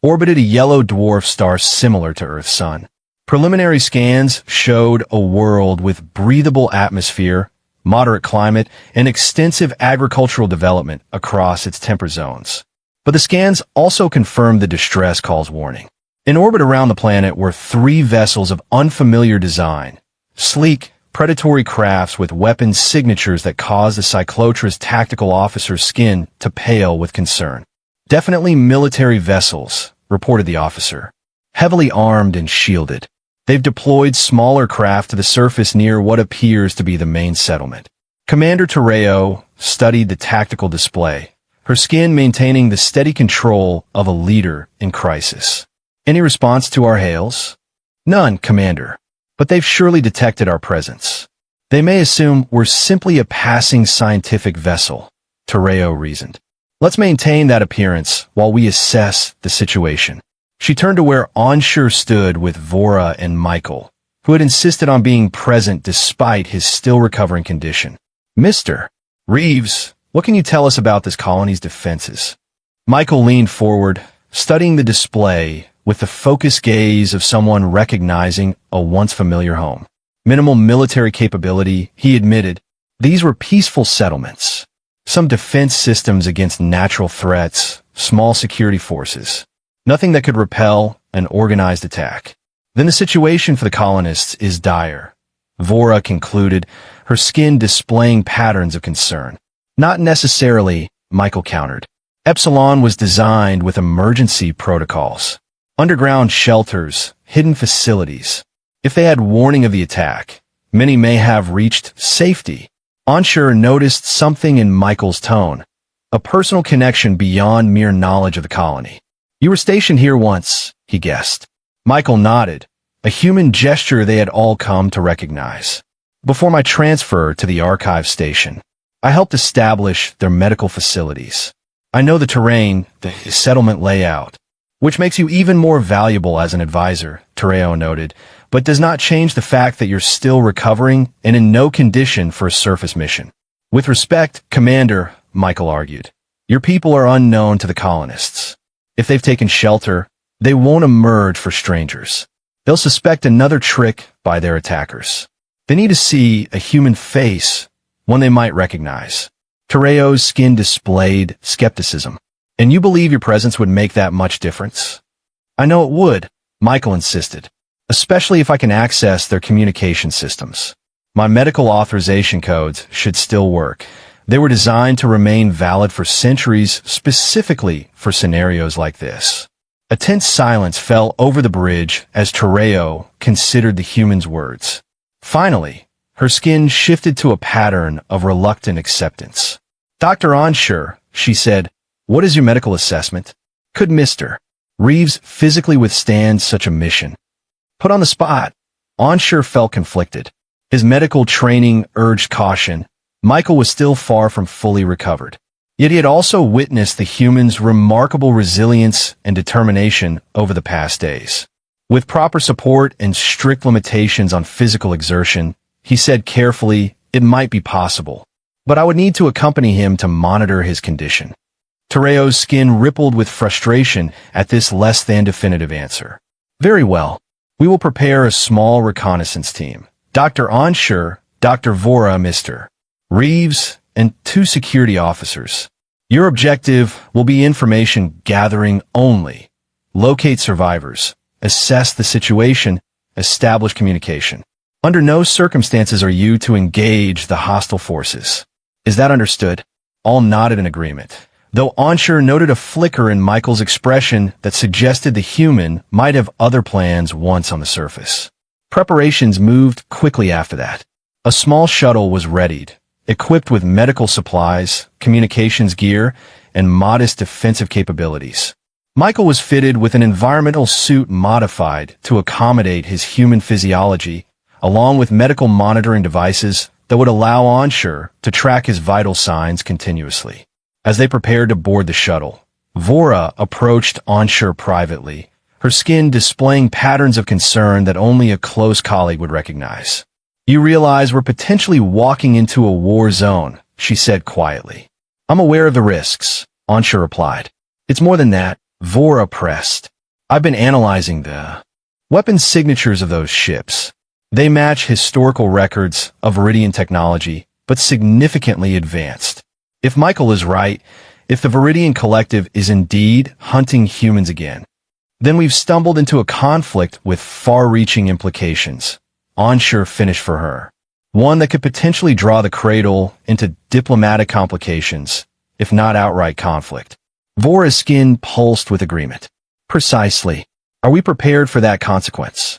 Speaker 1: orbited a yellow dwarf star similar to Earth's sun. Preliminary scans showed a world with breathable atmosphere, moderate climate, and extensive agricultural development across its temperate zones. But the scans also confirmed the distress calls warning. In orbit around the planet were 3 vessels of unfamiliar design, sleek, predatory crafts with weapons signatures that caused the Cyclotra's tactical officer's skin to pale with concern. Definitely military vessels, reported the officer. Heavily armed and shielded. They've deployed smaller craft to the surface near what appears to be the main settlement. Commander Terreo studied the tactical display, her skin maintaining the steady control of a leader in crisis. Any response to our hails? None, Commander. But they've surely detected our presence. They may assume we're simply a passing scientific vessel, Terreo reasoned. Let's maintain that appearance while we assess the situation. She turned to where Anshur stood with Vora and Michael, who had insisted on being present despite his still-recovering condition. Mr. Reeves, what can you tell us about this colony's defenses? Michael leaned forward, studying the display with the focused gaze of someone recognizing a once-familiar home. Minimal military capability, he admitted. These were peaceful settlements. Some defense systems against natural threats, small security forces. Nothing that could repel an organized attack. Then the situation for the colonists is dire. Vora concluded, her skin displaying patterns of concern. Not necessarily, Michael countered. Epsilon was designed with emergency protocols. Underground shelters, hidden facilities. If they had warning of the attack, many may have reached safety. Anshur noticed something in Michael's tone. A personal connection beyond mere knowledge of the colony. You were stationed here once, he guessed. Michael nodded, a human gesture they had all come to recognize. Before my transfer to the archive station, I helped establish their medical facilities. I know the terrain, the settlement layout, which makes you even more valuable as an advisor, Terreo noted, but does not change the fact that you're still recovering and in no condition for a surface mission. With respect, Commander, Michael argued, your people are unknown to the colonists. If they've taken shelter, they won't emerge for strangers. They'll suspect another trick by their attackers. They need to see a human face, one they might recognize. Terreo's skin displayed skepticism. And you believe your presence would make that much difference? I know it would, Michael insisted. Especially if I can access their communication systems. My medical authorization codes should still work. They were designed to remain valid for centuries, specifically for scenarios like this. A tense silence fell over the bridge as Terreo considered the human's words. Finally, her skin shifted to a pattern of reluctant acceptance. Dr. Anshur, she said, what is your medical assessment? Could Mr. Reeves physically withstand such a mission? Put on the spot, Anshur felt conflicted. His medical training urged caution. Michael was still far from fully recovered. Yet he had also witnessed the human's remarkable resilience and determination over the past days. With proper support and strict limitations on physical exertion, he said carefully, it might be possible, but I would need to accompany him to monitor his condition. Terreo's skin rippled with frustration at this less than definitive answer. Very well. We will prepare a small reconnaissance team. Dr. Anshur, Dr. Vora, Mr. Reeves, and 2 security officers. Your objective will be information gathering only. Locate survivors, assess the situation, establish communication. Under no circumstances are you to engage the hostile forces. Is that understood? All nodded in agreement, though Anshur noted a flicker in Michael's expression that suggested the human might have other plans once on the surface. Preparations moved quickly after that. A small shuttle was readied, equipped with medical supplies, communications gear, and modest defensive capabilities. Michael was fitted with an environmental suit modified to accommodate his human physiology, along with medical monitoring devices that would allow Anshur to track his vital signs continuously. As they prepared to board the shuttle, Vora approached Anshur privately, her skin displaying patterns of concern that only a close colleague would recognize. You realize we're potentially walking into a war zone, she said quietly. I'm aware of the risks, Anshur replied. It's more than that, Vora pressed. I've been analyzing the weapon signatures of those ships. They match historical records of Viridian technology, but significantly advanced. If Michael is right, if the Viridian Collective is indeed hunting humans again, then we've stumbled into a conflict with far-reaching implications. Unsure finish for her. One that could potentially draw the Cradle into diplomatic complications, if not outright conflict. Vora's skin pulsed with agreement. Precisely. Are we prepared for that consequence?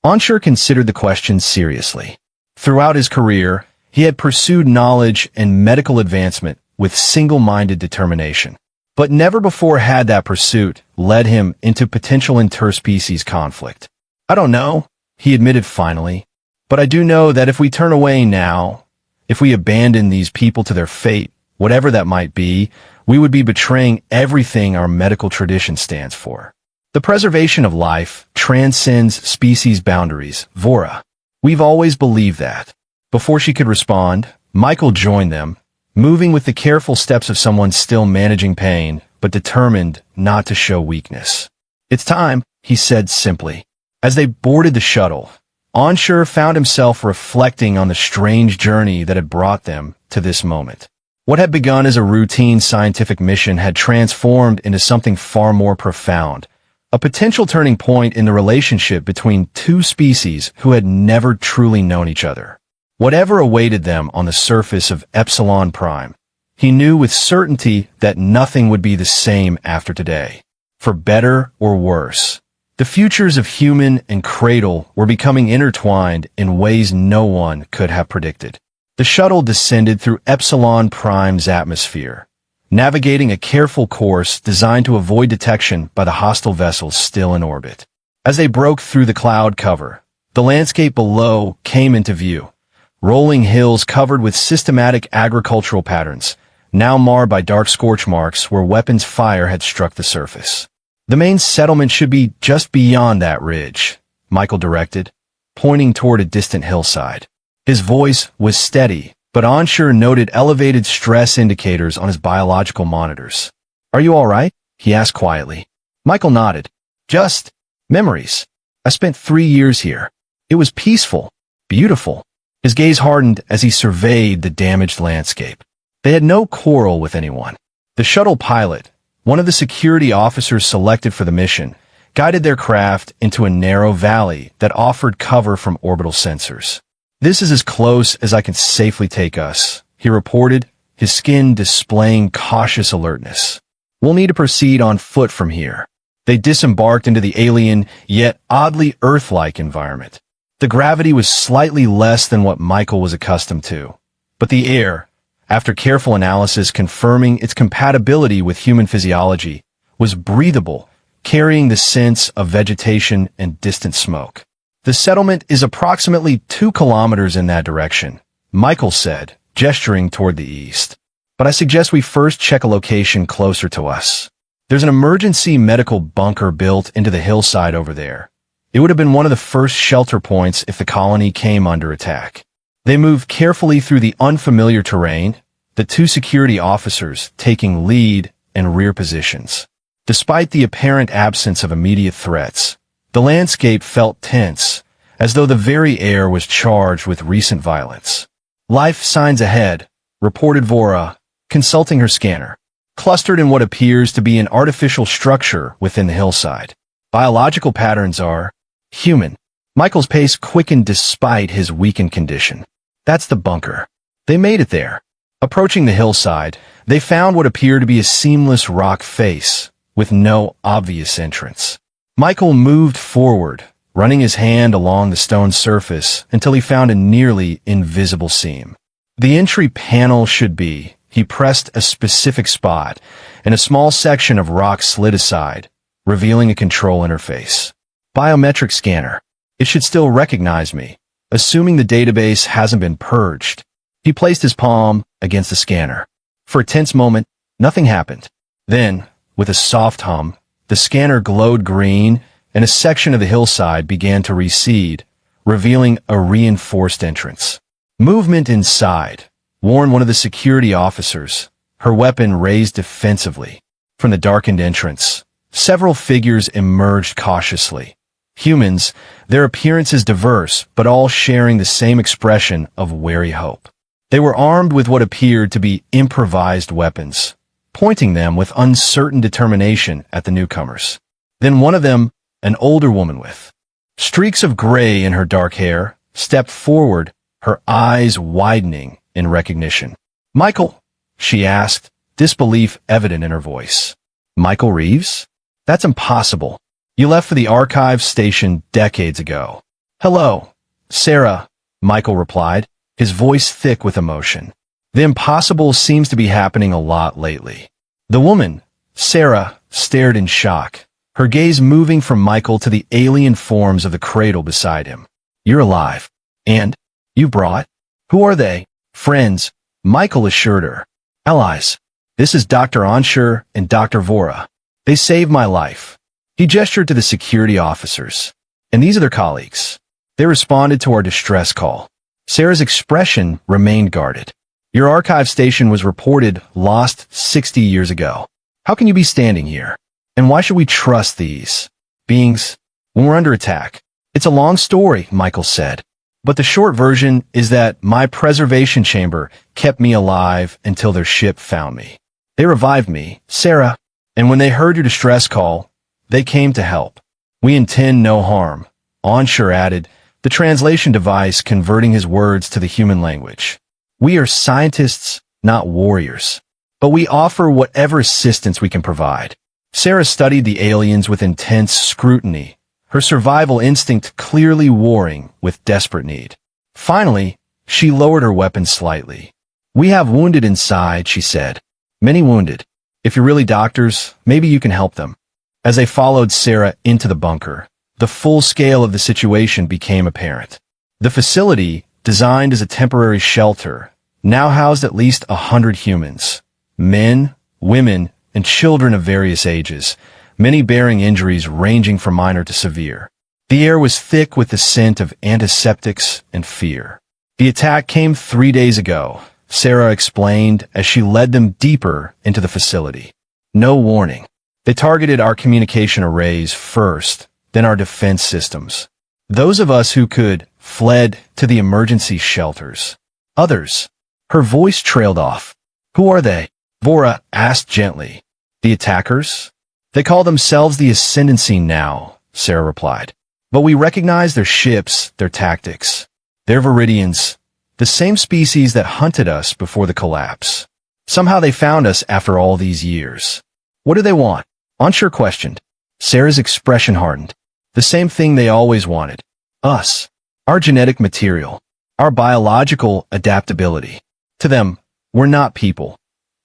Speaker 1: Unsure considered the question seriously. Throughout his career, he had pursued knowledge and medical advancement with single-minded determination. But never before had that pursuit led him into potential interspecies conflict. I don't know, he admitted finally, but I do know that if we turn away now, if we abandon these people to their fate, whatever that might be, we would be betraying everything our medical tradition stands for. The preservation of life transcends species boundaries, Vora. We've always believed that. Before she could respond, Michael joined them, moving with the careful steps of someone still managing pain, but determined not to show weakness. It's time, he said simply. As they boarded the shuttle, Unsure found himself reflecting on the strange journey that had brought them to this moment. What had begun as a routine scientific mission had transformed into something far more profound, a potential turning point in the relationship between two species who had never truly known each other. Whatever awaited them on the surface of Epsilon Prime, he knew with certainty that nothing would be the same after today. For better or worse, the futures of human and Cradle were becoming intertwined in ways no one could have predicted. The shuttle descended through Epsilon Prime's atmosphere, navigating a careful course designed to avoid detection by the hostile vessels still in orbit. As they broke through the cloud cover, the landscape below came into view. Rolling hills covered with systematic agricultural patterns, now marred by dark scorch marks where weapons fire had struck the surface. The main settlement should be just beyond that ridge, Michael directed, pointing toward a distant hillside. His voice was steady, but Unsure noted elevated stress indicators on his biological monitors. Are you all right? He asked quietly. Michael nodded. Just memories. I spent 3 years here. It was peaceful, beautiful. His gaze hardened as he surveyed the damaged landscape. They had no quarrel with anyone. The shuttle pilot, one of the security officers selected for the mission, guided their craft into a narrow valley that offered cover from orbital sensors. This is as close as I can safely take us, he reported, his skin displaying cautious alertness. We'll need to proceed on foot from here. They disembarked into the alien, yet oddly Earth-like environment. The gravity was slightly less than what Michael was accustomed to, but the air, after careful analysis confirming its compatibility with human physiology, was breathable, carrying the sense of vegetation and distant smoke. The settlement is approximately 2 kilometers in that direction, Michael said, gesturing toward the east. But I suggest we first check a location closer to us. There's an emergency medical bunker built into the hillside over there. It would have been one of the first shelter points if the colony came under attack. They moved carefully through the unfamiliar terrain, the 2 security officers taking lead and rear positions. Despite the apparent absence of immediate threats, the landscape felt tense, as though the very air was charged with recent violence. Life signs ahead, reported Vora, consulting her scanner, clustered in what appears to be an artificial structure within the hillside. Biological patterns are human. Michael's pace quickened despite his weakened condition. That's the bunker. They made it there. Approaching the hillside, they found what appeared to be a seamless rock face, with no obvious entrance. Michael moved forward, running his hand along the stone surface until he found a nearly invisible seam. The entry panel should be, he pressed a specific spot, and a small section of rock slid aside, revealing a control interface. Biometric scanner. It should still recognize me, assuming the database hasn't been purged. He placed his palm against the scanner. For a tense moment, nothing happened. Then, with a soft hum, the scanner glowed green, and a section of the hillside began to recede, revealing a reinforced entrance. Movement inside, warned one of the security officers, her weapon raised defensively. From the darkened entrance, several figures emerged cautiously. Humans, their appearances diverse, but all sharing the same expression of wary hope. They were armed with what appeared to be improvised weapons, pointing them with uncertain determination at the newcomers. Then one of them, an older woman with streaks of gray in her dark hair, stepped forward, her eyes widening in recognition. "Michael?" she asked, disbelief evident in her voice. "Michael Reeves? That's impossible. You left for the archive station decades ago." "Hello, Sarah," Michael replied, his voice thick with emotion. "The impossible seems to be happening a lot lately." The woman, Sarah, stared in shock, her gaze moving from Michael to the alien forms of the cradle beside him. "You're alive. And you brought? Who are they?" "Friends," Michael assured her. "Allies. This is Dr. Anshur and Dr. Vora. They saved my life." He gestured to the security officers. "And these are their colleagues. They responded to our distress call." Sarah's expression remained guarded. "Your archive station was reported lost 60 years ago. How can you be standing here? And why should we trust these beings when we're under attack?" "It's a long story," Michael said. "But the short version is that my preservation chamber kept me alive until their ship found me. They revived me, Sarah, and when they heard your distress call, they came to help. We intend no harm," Anshur added, the translation device converting his words to the human language. "We are scientists, not warriors, but we offer whatever assistance we can provide." Sarah studied the aliens with intense scrutiny, her survival instinct clearly warring with desperate need. Finally, she lowered her weapon slightly. "We have wounded inside," she said. "Many wounded. If you're really doctors, maybe you can help them." As they followed Sarah into the bunker, the full scale of the situation became apparent. The facility, designed as a temporary shelter, now housed at least 100 humans, men, women, and children of various ages, many bearing injuries ranging from minor to severe. The air was thick with the scent of antiseptics and fear. "The attack came 3 days ago," Sarah explained as she led them deeper into the facility. "No warning. They targeted our communication arrays first, then our defense systems. Those of us who could fled to the emergency shelters. Others." Her voice trailed off. "Who are they?" Vora asked gently. "The attackers? They call themselves the Ascendancy now," Sarah replied. "But we recognize their ships, their tactics. They're Viridians, the same species that hunted us before the collapse. Somehow they found us after all these years." "What do they want?" Anshur questioned. Sarah's expression hardened. "The same thing they always wanted. Us. Our genetic material. Our biological adaptability. To them, we're not people.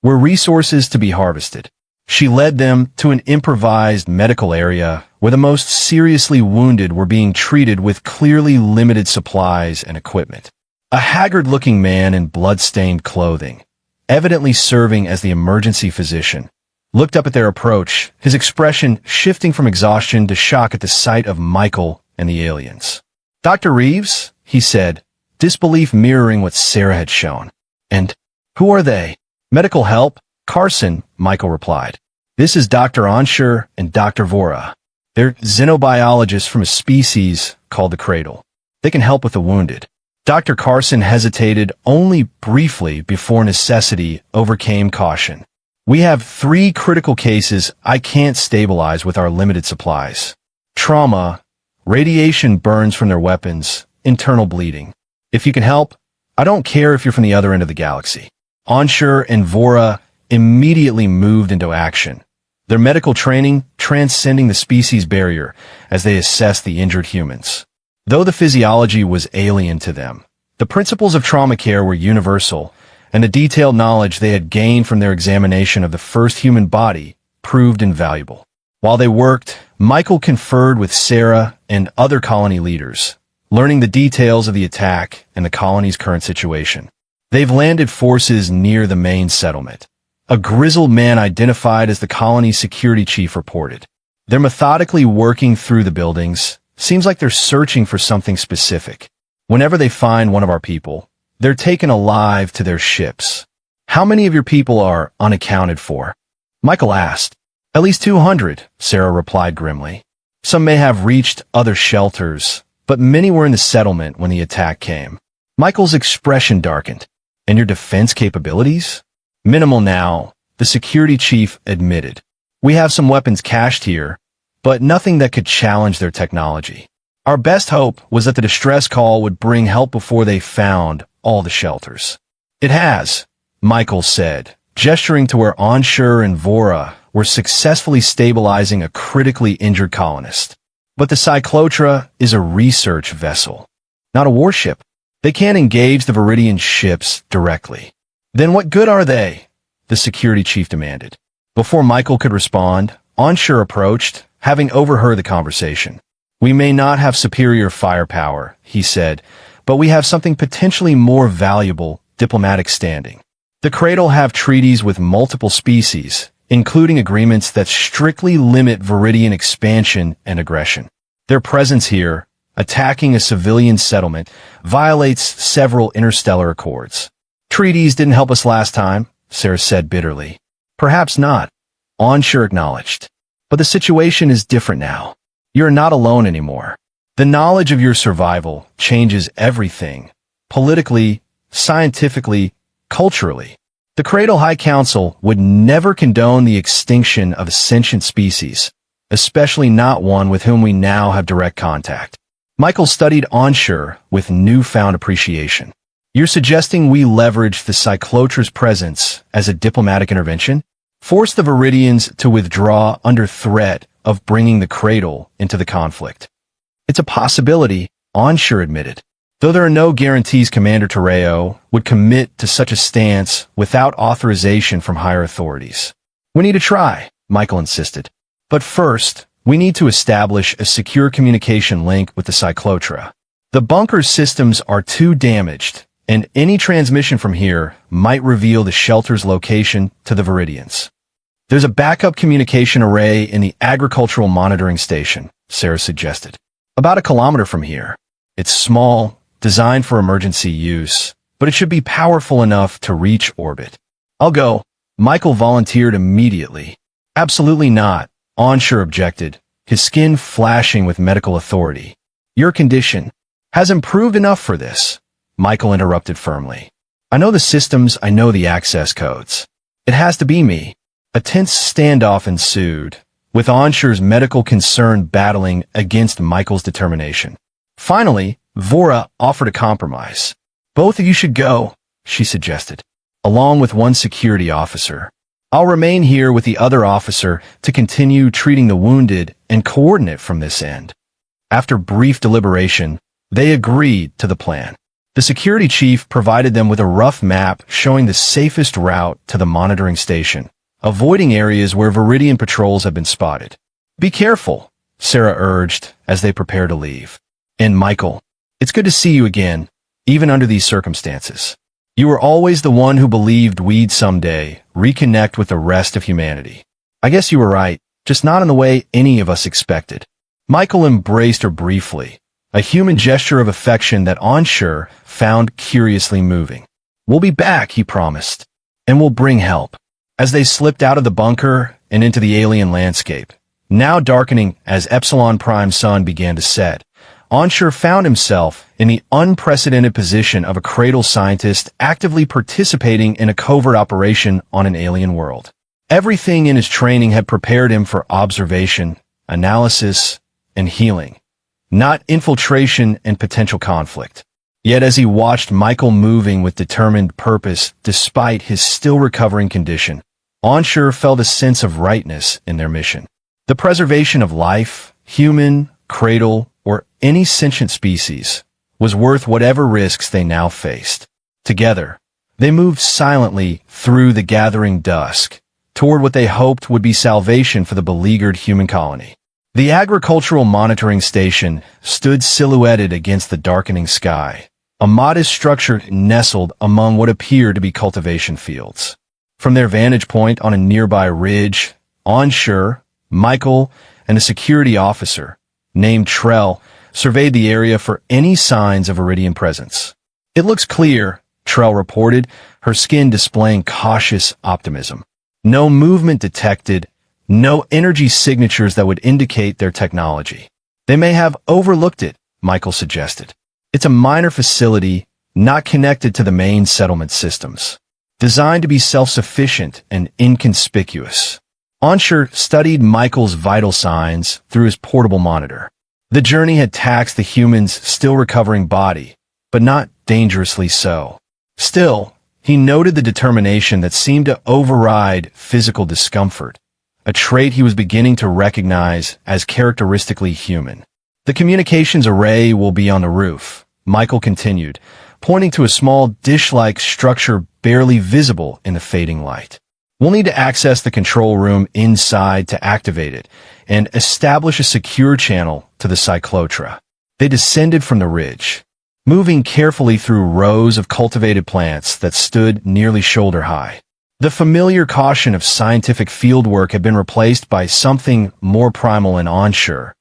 Speaker 1: We're resources to be harvested." She led them to an improvised medical area where the most seriously wounded were being treated with clearly limited supplies and equipment. A haggard-looking man in blood-stained clothing, evidently serving as the emergency physician, looked up at their approach, his expression shifting from exhaustion to shock at the sight of Michael and the aliens. "Dr. Reeves?" he said, disbelief mirroring what Sarah had shown. "And who are they?" "Medical help, Carson," Michael replied. "This is Dr. Anshur and Dr. Vora. They're xenobiologists from a species called the Cradle. They can help with the wounded." Dr. Carson hesitated only briefly before necessity overcame caution. "We have 3 critical cases I can't stabilize with our limited supplies. Trauma, radiation burns from their weapons, internal bleeding. If you can help, I don't care if you're from the other end of the galaxy." Anshur and Vora immediately moved into action, their medical training transcending the species barrier as they assessed the injured humans. Though the physiology was alien to them, the principles of trauma care were universal, and the detailed knowledge they had gained from their examination of the first human body proved invaluable. While they worked, Michael conferred with Sarah and other colony leaders, learning the details of the attack and the colony's current situation. They've landed forces near the main settlement. A grizzled man identified as the colony's security chief reported. "They're methodically working through the buildings. Seems like they're searching for something specific. Whenever they find one of our people, they're taken alive to their ships." "How many of your people are unaccounted for?" Michael asked. At least 200, Sarah replied grimly. Some may have reached other shelters, but many were in the settlement when the attack came. Michael's expression darkened. And your defense capabilities? Minimal now, the security chief admitted. We have some weapons cached here, but nothing that could challenge their technology. Our best hope was that the distress call would bring help before they found all the shelters. It has, Michael said, gesturing to where Anshur and Vora were successfully stabilizing a critically injured colonist. But the Cyclotra is a research vessel, not a warship. They can't engage the Viridian ships directly. Then what good are they? The security chief demanded. Before Michael could respond, Anshur approached, having overheard the conversation. We may not have superior firepower, he said, but we have something potentially more valuable, diplomatic standing. The Cradle have treaties with multiple species, including agreements that strictly limit Viridian expansion and aggression. Their presence here, attacking a civilian settlement, violates several interstellar accords. Treaties didn't help us last time, Sarah said bitterly. Perhaps not, Anshur acknowledged. But the situation is different now. You're not alone anymore. The knowledge of your survival changes everything, politically, scientifically, culturally. The Cradle High Council would never condone the extinction of a sentient species, especially not one with whom we now have direct contact. Michael studied Anshur with newfound appreciation. You're suggesting we leverage the Cyclotra's presence as a diplomatic intervention? Force the Viridians to withdraw under threat of bringing the Cradle into the conflict. It's a possibility, Anshur admitted, though there are no guarantees Commander Terreo would commit to such a stance without authorization from higher authorities. We need to try, Michael insisted. But first, we need to establish a secure communication link with the Cyclotra. The bunker systems are too damaged, and any transmission from here might reveal the shelter's location to the Viridians. There's a backup communication array in the agricultural monitoring station, Sarah suggested. About 1 kilometer from here. It's small, designed for emergency use, but it should be powerful enough to reach orbit. I'll go, Michael volunteered immediately. Absolutely not, Anshur objected, his skin flashing with medical authority. Your condition has improved enough for this, Michael interrupted firmly. I know the systems, I know the access codes. It has to be me. A tense standoff ensued, with Anshur's medical concern battling against Michael's determination. Finally, Vora offered a compromise. Both of you should go, she suggested, along with one security officer. I'll remain here with the other officer to continue treating the wounded and coordinate from this end. After brief deliberation, they agreed to the plan. The security chief provided them with a rough map showing the safest route to the monitoring station, avoiding areas where Viridian patrols have been spotted. Be careful, Sarah urged as they prepared to leave. And Michael, it's good to see you again, even under these circumstances. You were always the one who believed we'd someday reconnect with the rest of humanity. I guess you were right, just not in the way any of us expected. Michael embraced her briefly, a human gesture of affection that Anshur found curiously moving. We'll be back, he promised, and we'll bring help. As they slipped out of the bunker and into the alien landscape, now darkening as Epsilon Prime's sun began to set, Anshur found himself in the unprecedented position of a Cradle scientist actively participating in a covert operation on an alien world. Everything in his training had prepared him for observation, analysis, and healing, not infiltration and potential conflict. Yet as he watched Michael moving with determined purpose despite his still recovering condition, Anshur felt a sense of rightness in their mission. The preservation of life, human, Cradle, or any sentient species, was worth whatever risks they now faced. Together, they moved silently through the gathering dusk toward what they hoped would be salvation for the beleaguered human colony. The agricultural monitoring station stood silhouetted against the darkening sky, a modest structure nestled among what appeared to be cultivation fields. From their vantage point on a nearby ridge, Anshur, Michael, and a security officer named Trell surveyed the area for any signs of Viridian presence. It looks clear, Trell reported, her skin displaying cautious optimism. No movement detected, No energy signatures that would indicate their technology. They may have overlooked it, Michael suggested. It's a minor facility, not connected to the main settlement systems. Designed to be self-sufficient and inconspicuous. Onshur studied Michael's vital signs through his portable monitor. The journey had taxed the human's still recovering body, but not dangerously so. Still, he noted the determination that seemed to override physical discomfort, a trait he was beginning to recognize as characteristically human. The communications array will be on the roof, Michael continued, pointing to a small dish-like structure barely visible in the fading light. We'll need to access the control room inside to activate it and establish a secure channel to the cyclotra. They descended from the ridge, moving carefully through rows of cultivated plants that stood nearly shoulder-high. The familiar caution of scientific fieldwork had been replaced by something more primal and Onshur,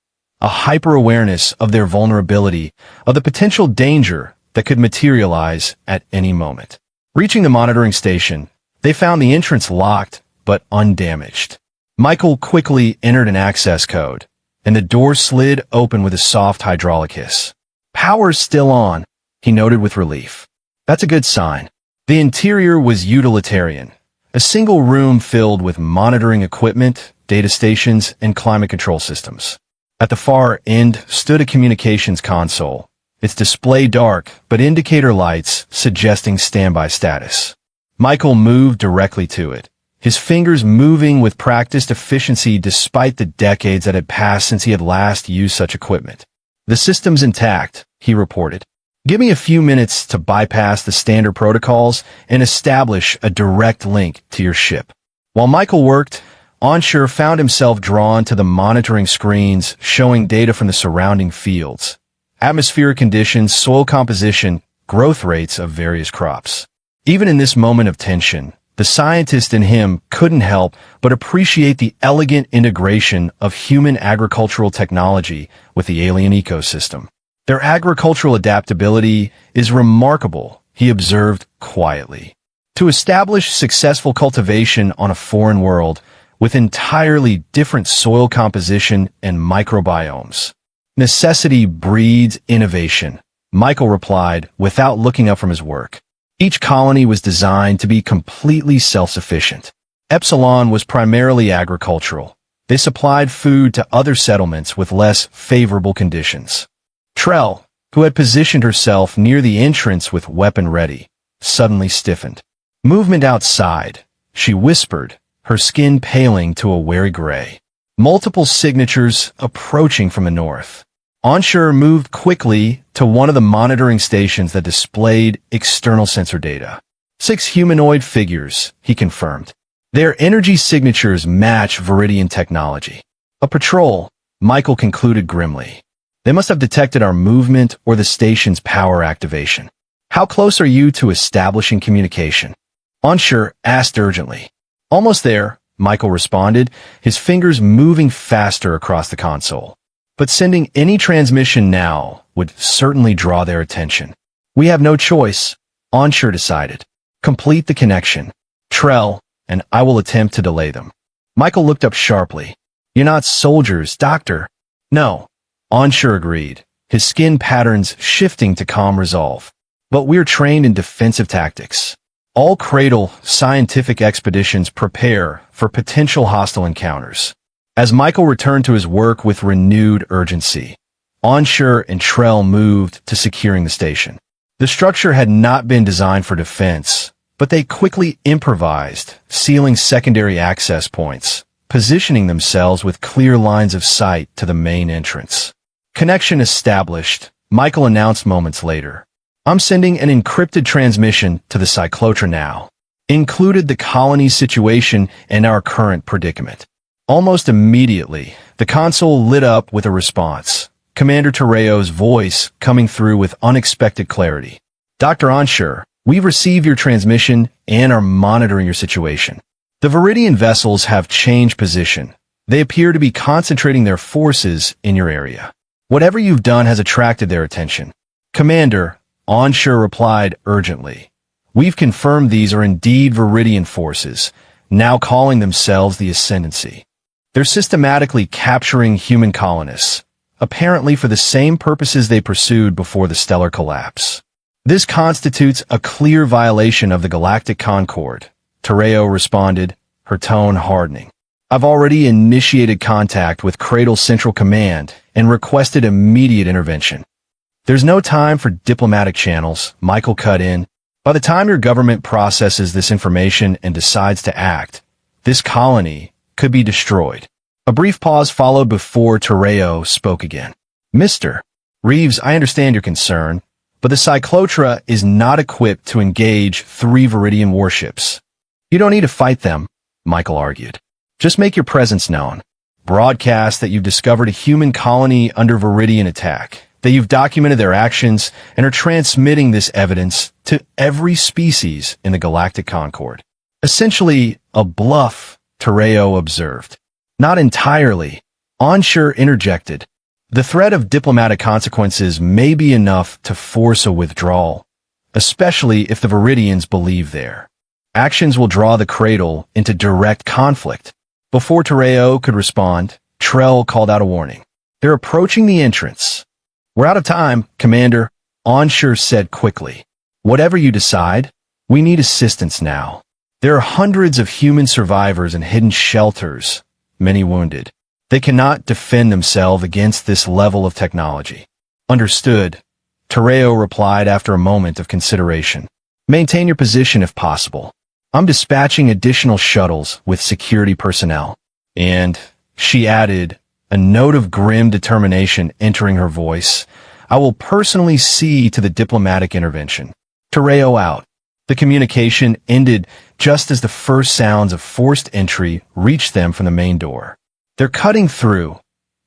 Speaker 1: a hyper-awareness of their vulnerability, of the potential danger that could materialize at any moment. Reaching the monitoring station, they found the entrance locked but undamaged. Michael quickly entered an access code, and the door slid open with a soft hydraulic hiss. "Power's still on," he noted with relief. "That's a good sign." The interior was utilitarian, a single room filled with monitoring equipment, data stations, and climate control systems. At the far end stood a communications console, its display dark but indicator lights suggesting standby status. Michael moved directly to it, his fingers moving with practiced efficiency despite the decades that had passed since he had last used such equipment. "The system's intact," he reported. "Give me a few minutes to bypass the standard protocols and establish a direct link to your ship." While Michael worked, Onshur found himself drawn to the monitoring screens showing data from the surrounding fields, atmospheric conditions, soil composition, growth rates of various crops. Even in this moment of tension, the scientist in him couldn't help but appreciate the elegant integration of human agricultural technology with the alien ecosystem. "Their agricultural adaptability is remarkable," he observed quietly. To establish successful cultivation on a foreign world with entirely different soil composition and microbiomes. "Necessity breeds innovation," Michael replied without looking up from his work. Each colony was designed to be completely self-sufficient. Epsilon was primarily agricultural. They supplied food to other settlements with less favorable conditions. Trell, who had positioned herself near the entrance with weapon ready, suddenly stiffened. "Movement outside," she whispered, her skin paling to a wary gray. Multiple signatures approaching from the north. Onshur moved quickly to one of the monitoring stations that displayed external sensor data. 6 humanoid figures, he confirmed. Their energy signatures match Viridian technology. "A patrol," Michael concluded grimly. "They must have detected our movement or the station's power activation." "How close are you to establishing communication?" Onshur asked urgently. "Almost there," Michael responded, his fingers moving faster across the console. "But sending any transmission now would certainly draw their attention." "We have no choice," Onshur decided. "Complete the connection, Trell, and I will attempt to delay them." Michael looked up sharply. "You're not soldiers, Doctor." "No," Onshur agreed, his skin patterns shifting to calm resolve. "But we're trained in defensive tactics. All Cradle scientific expeditions prepare for potential hostile encounters." As Michael returned to his work with renewed urgency, Onshur and Trell moved to securing the station. The structure had not been designed for defense, but they quickly improvised, sealing secondary access points, positioning themselves with clear lines of sight to the main entrance. "Connection established," Michael announced moments later. "I'm sending an encrypted transmission to the cyclotra now." Included the colony's situation and our current predicament. Almost immediately, the console lit up with a response, Commander Tereo's voice coming through with unexpected clarity. "Dr. Onshur, we've received your transmission and are monitoring your situation. The Viridian vessels have changed position. They appear to be concentrating their forces in your area. Whatever you've done has attracted their attention." "Commander," Onshur replied urgently, "we've confirmed these are indeed Viridian forces, now calling themselves the Ascendancy. They're systematically capturing human colonists, apparently for the same purposes they pursued before the stellar collapse. This constitutes a clear violation of the Galactic Concord, Tereo responded, her tone hardening. I've already initiated contact with Cradle Central Command and requested immediate intervention. There's no time for diplomatic channels, Michael cut in. By the time your government processes this information and decides to act, this colony could be destroyed. A brief pause followed before Tereo spoke again. Mr. Reeves, I understand your concern, but the Cyclotra is not equipped to engage 3 Viridian warships. You don't need to fight them, Michael argued. Just make your presence known. Broadcast that you've discovered a human colony under Viridian attack, that you've documented their actions and are transmitting this evidence to every species in the Galactic Concord. Essentially, a bluff, Tereo observed. Not entirely. Onshore interjected. The threat of diplomatic consequences may be enough to force a withdrawal, especially if the Viridians believe their actions will draw the Cradle into direct conflict. Before Tereo could respond, Trell called out a warning. They're approaching the entrance. We're out of time, Commander, Onshore said quickly. Whatever you decide, we need assistance now. There are hundreds of human survivors in hidden shelters, many wounded. They cannot defend themselves against this level of technology. Understood, Tereo replied after a moment of consideration. Maintain your position if possible. I'm dispatching additional shuttles with security personnel. And, she added, a note of grim determination entering her voice, I will personally see to the diplomatic intervention. Tereo out. The communication ended just as the first sounds of forced entry reached them from the main door. They're cutting through,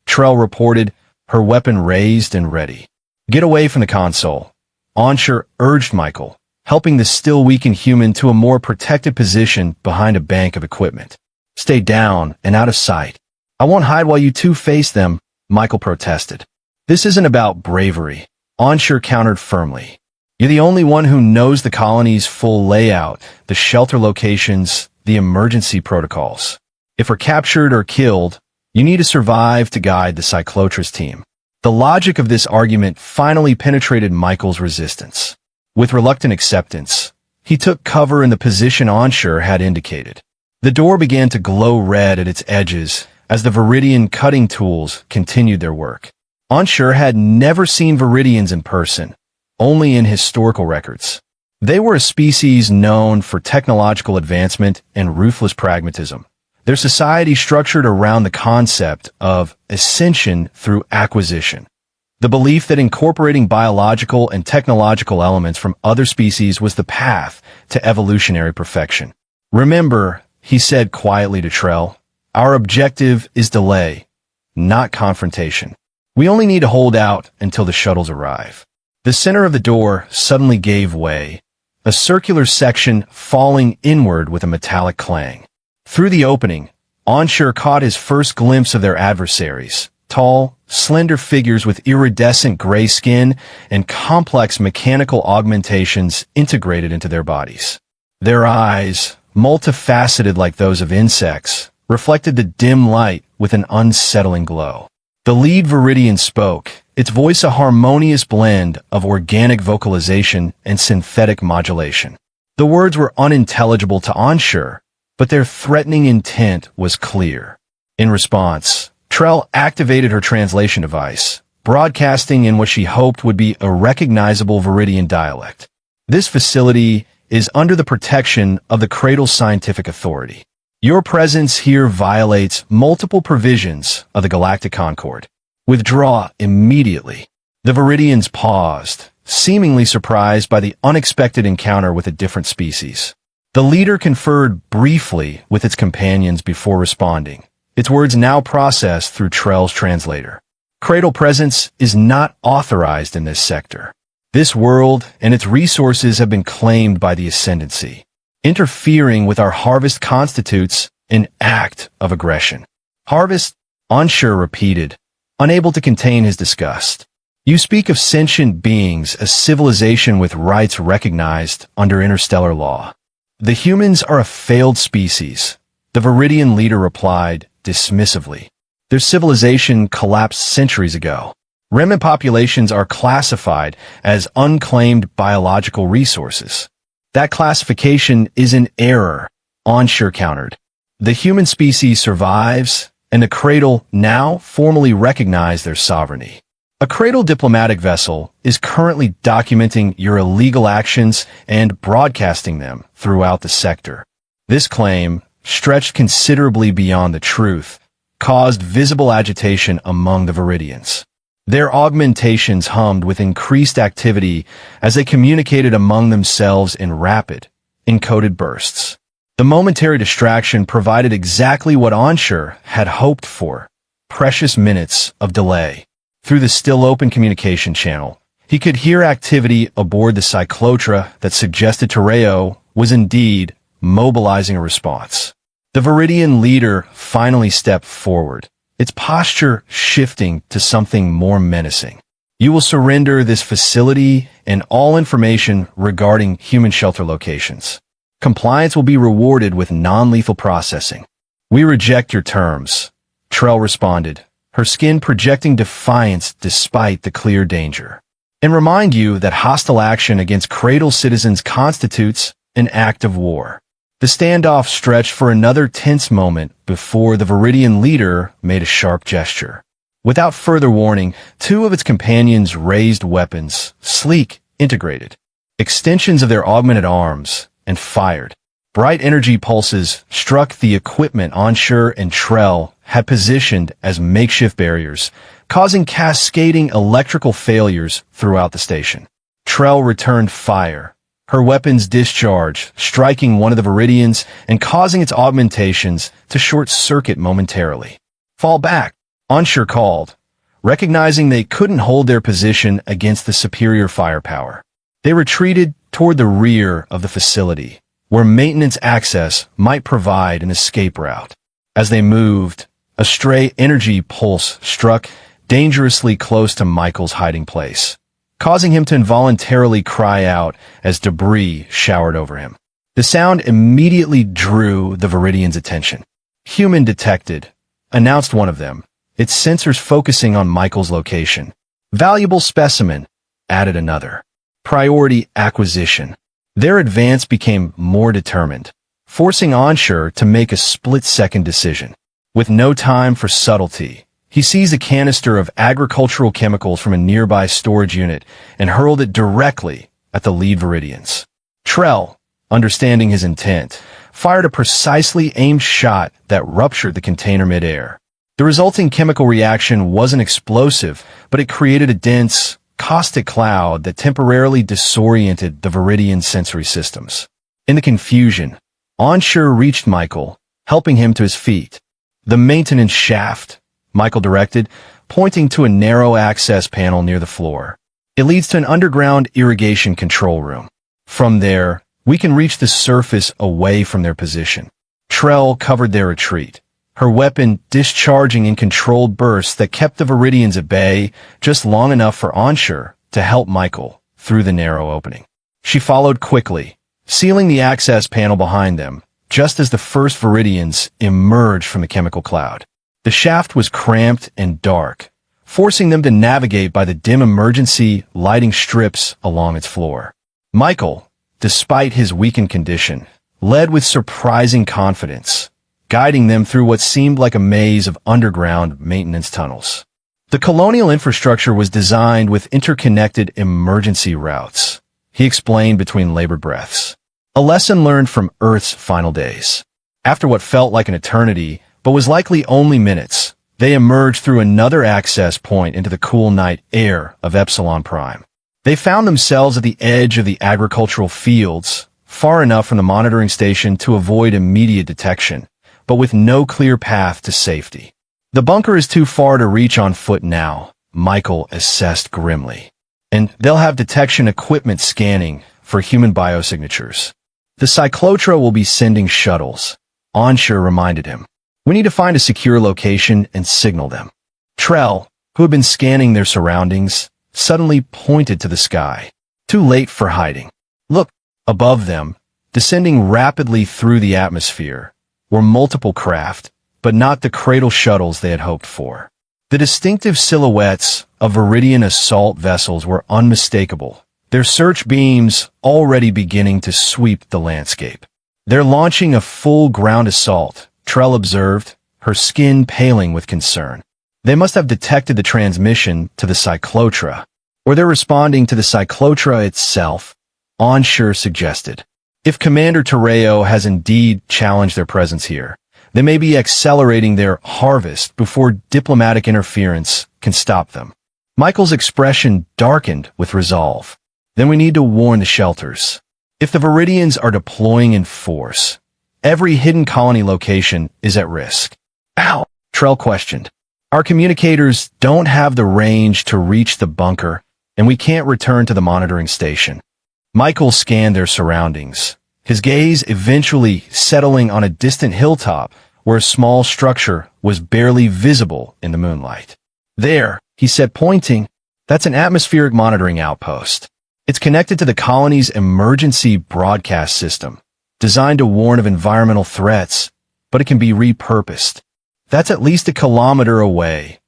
Speaker 1: Trell reported, her weapon raised and ready. Get away from the console, Onshore urged Michael, helping the still weakened human to a more protected position behind a bank of equipment. Stay down and out of sight. I won't hide while you two face them, Michael protested. This isn't about bravery, Onshore countered firmly. You're the only one who knows the colony's full layout, the shelter locations, the emergency protocols. If we're captured or killed, you need to survive to guide the Cyclotra's team. The logic of this argument finally penetrated Michael's resistance. With reluctant acceptance, he took cover in the position Onshore had indicated. The door began to glow red at its edges as the Viridian cutting tools continued their work. Onshore had never seen Viridians in person, only in historical records. They were a species known for technological advancement and ruthless pragmatism. Their society structured around the concept of ascension through acquisition. The belief that incorporating biological and technological elements from other species was the path to evolutionary perfection. Remember, he said quietly to Trell, our objective is delay, not confrontation. We only need to hold out until the shuttles arrive. The center of the door suddenly gave way, a circular section falling inward with a metallic clang. Through the opening, Onshore caught his first glimpse of their adversaries, tall, slender figures with iridescent gray skin and complex mechanical augmentations integrated into their bodies. Their eyes, multifaceted like those of insects, reflected the dim light with an unsettling glow. The lead Viridian spoke, its voice a harmonious blend of organic vocalization and synthetic modulation. The words were unintelligible to Onshore, but their threatening intent was clear. In response, Trell activated her translation device, broadcasting in what she hoped would be a recognizable Viridian dialect. This facility is under the protection of the Cradle Scientific Authority. Your presence here violates multiple provisions of the Galactic Concord. Withdraw immediately. The Viridians paused, seemingly surprised by the unexpected encounter with a different species. The leader conferred briefly with its companions before responding, its words now processed through Trell's translator. Cradle presence is not authorized in this sector. This world and its resources have been claimed by the Ascendancy. Interfering with our harvest constitutes an act of aggression. Harvest, Onshore repeated, unable to contain his disgust. You speak of sentient beings, a civilization with rights recognized under interstellar law. The humans are a failed species, the Viridian leader replied, dismissively. Their civilization collapsed centuries ago. Remnant populations are classified as unclaimed biological resources. That classification is an error, Onshur countered. The human species survives, and the Cradle now formally recognize their sovereignty. A Cradle diplomatic vessel is currently documenting your illegal actions and broadcasting them throughout the sector. This claim, stretched considerably beyond the truth, caused visible agitation among the Viridians. Their augmentations hummed with increased activity as they communicated among themselves in rapid, encoded bursts. The momentary distraction provided exactly what Onshur had hoped for: precious minutes of delay. Through the still-open communication channel, he could hear activity aboard the Cyclotra that suggested Terreo was indeed mobilizing a response. The Viridian leader finally stepped forward, its posture shifting to something more menacing. You will surrender this facility and all information regarding human shelter locations. Compliance will be rewarded with non-lethal processing. We reject your terms, Trell responded, her skin projecting defiance despite the clear danger. And remind you that hostile action against Cradle citizens constitutes an act of war. The standoff stretched for another tense moment before the Viridian leader made a sharp gesture. Without further warning, two of its companions raised weapons, sleek, integrated, extensions of their augmented arms, and fired. Bright energy pulses struck the equipment Onshur and Trell had positioned as makeshift barriers, causing cascading electrical failures throughout the station. Trell returned fire, her weapons discharged, striking one of the Viridians and causing its augmentations to short-circuit momentarily. Fall back, Onshur called, recognizing they couldn't hold their position against the superior firepower. They retreated toward the rear of the facility, where maintenance access might provide an escape route. As they moved, a stray energy pulse struck dangerously close to Michael's hiding place, causing him to involuntarily cry out as debris showered over him. The sound immediately drew the Viridians' attention. Human detected, announced one of them, its sensors focusing on Michael's location. Valuable specimen, added another. Priority acquisition. Their advance became more determined, forcing Onshur to make a split-second decision. With no time for subtlety, he seized a canister of agricultural chemicals from a nearby storage unit and hurled it directly at the lead Viridians. Trell, understanding his intent, fired a precisely aimed shot that ruptured the container midair. The resulting chemical reaction wasn't explosive, but it created a dense, caustic cloud that temporarily disoriented the Viridian sensory systems. In the confusion, Onshur reached Michael, helping him to his feet. The maintenance shaft, Michael directed, pointing to a narrow access panel near the floor. It leads to an underground irrigation control room. From there, we can reach the surface away from their position. Trell covered their retreat, her weapon discharging in controlled bursts that kept the Viridians at bay just long enough for Onshur to help Michael through the narrow opening. She followed quickly, sealing the access panel behind them, just as the first Viridians emerged from the chemical cloud. The shaft was cramped and dark, forcing them to navigate by the dim emergency lighting strips along its floor. Michael, despite his weakened condition, led with surprising confidence, guiding them through what seemed like a maze of underground maintenance tunnels. The colonial infrastructure was designed with interconnected emergency routes, he explained between labored breaths. A lesson learned from Earth's final days. After what felt like an eternity, but was likely only minutes, they emerged through another access point into the cool night air of Epsilon Prime. They found themselves at the edge of the agricultural fields, far enough from the monitoring station to avoid immediate detection, but with no clear path to safety. The bunker is too far to reach on foot now, Michael assessed grimly. And they'll have detection equipment scanning for human biosignatures. The Cyclotra will be sending shuttles, Onshur reminded him. We need to find a secure location and signal them. Trell, who had been scanning their surroundings, suddenly pointed to the sky. Too late for hiding. Look, above them, descending rapidly through the atmosphere, were multiple craft, but not the cradle shuttles they had hoped for. The distinctive silhouettes of Viridian assault vessels were unmistakable, their search beams already beginning to sweep the landscape. "They're launching a full ground assault," Trell observed, her skin paling with concern. "They must have detected the transmission to the Cyclotra, or they're responding to the Cyclotra itself," Onshur suggested. "If Commander Terreo has indeed challenged their presence here, they may be accelerating their harvest before diplomatic interference can stop them." Michael's expression darkened with resolve. "Then we need to warn the shelters. If the Viridians are deploying in force, every hidden colony location is at risk." "Ow," Trell questioned. "Our communicators don't have the range to reach the bunker, and we can't return to the monitoring station." Michael scanned their surroundings, his gaze eventually settling on a distant hilltop where a small structure was barely visible in the moonlight. "There," he said, pointing, "that's an atmospheric monitoring outpost. It's connected to the colony's emergency broadcast system, designed to warn of environmental threats, but it can be repurposed. That's at least a kilometer away,"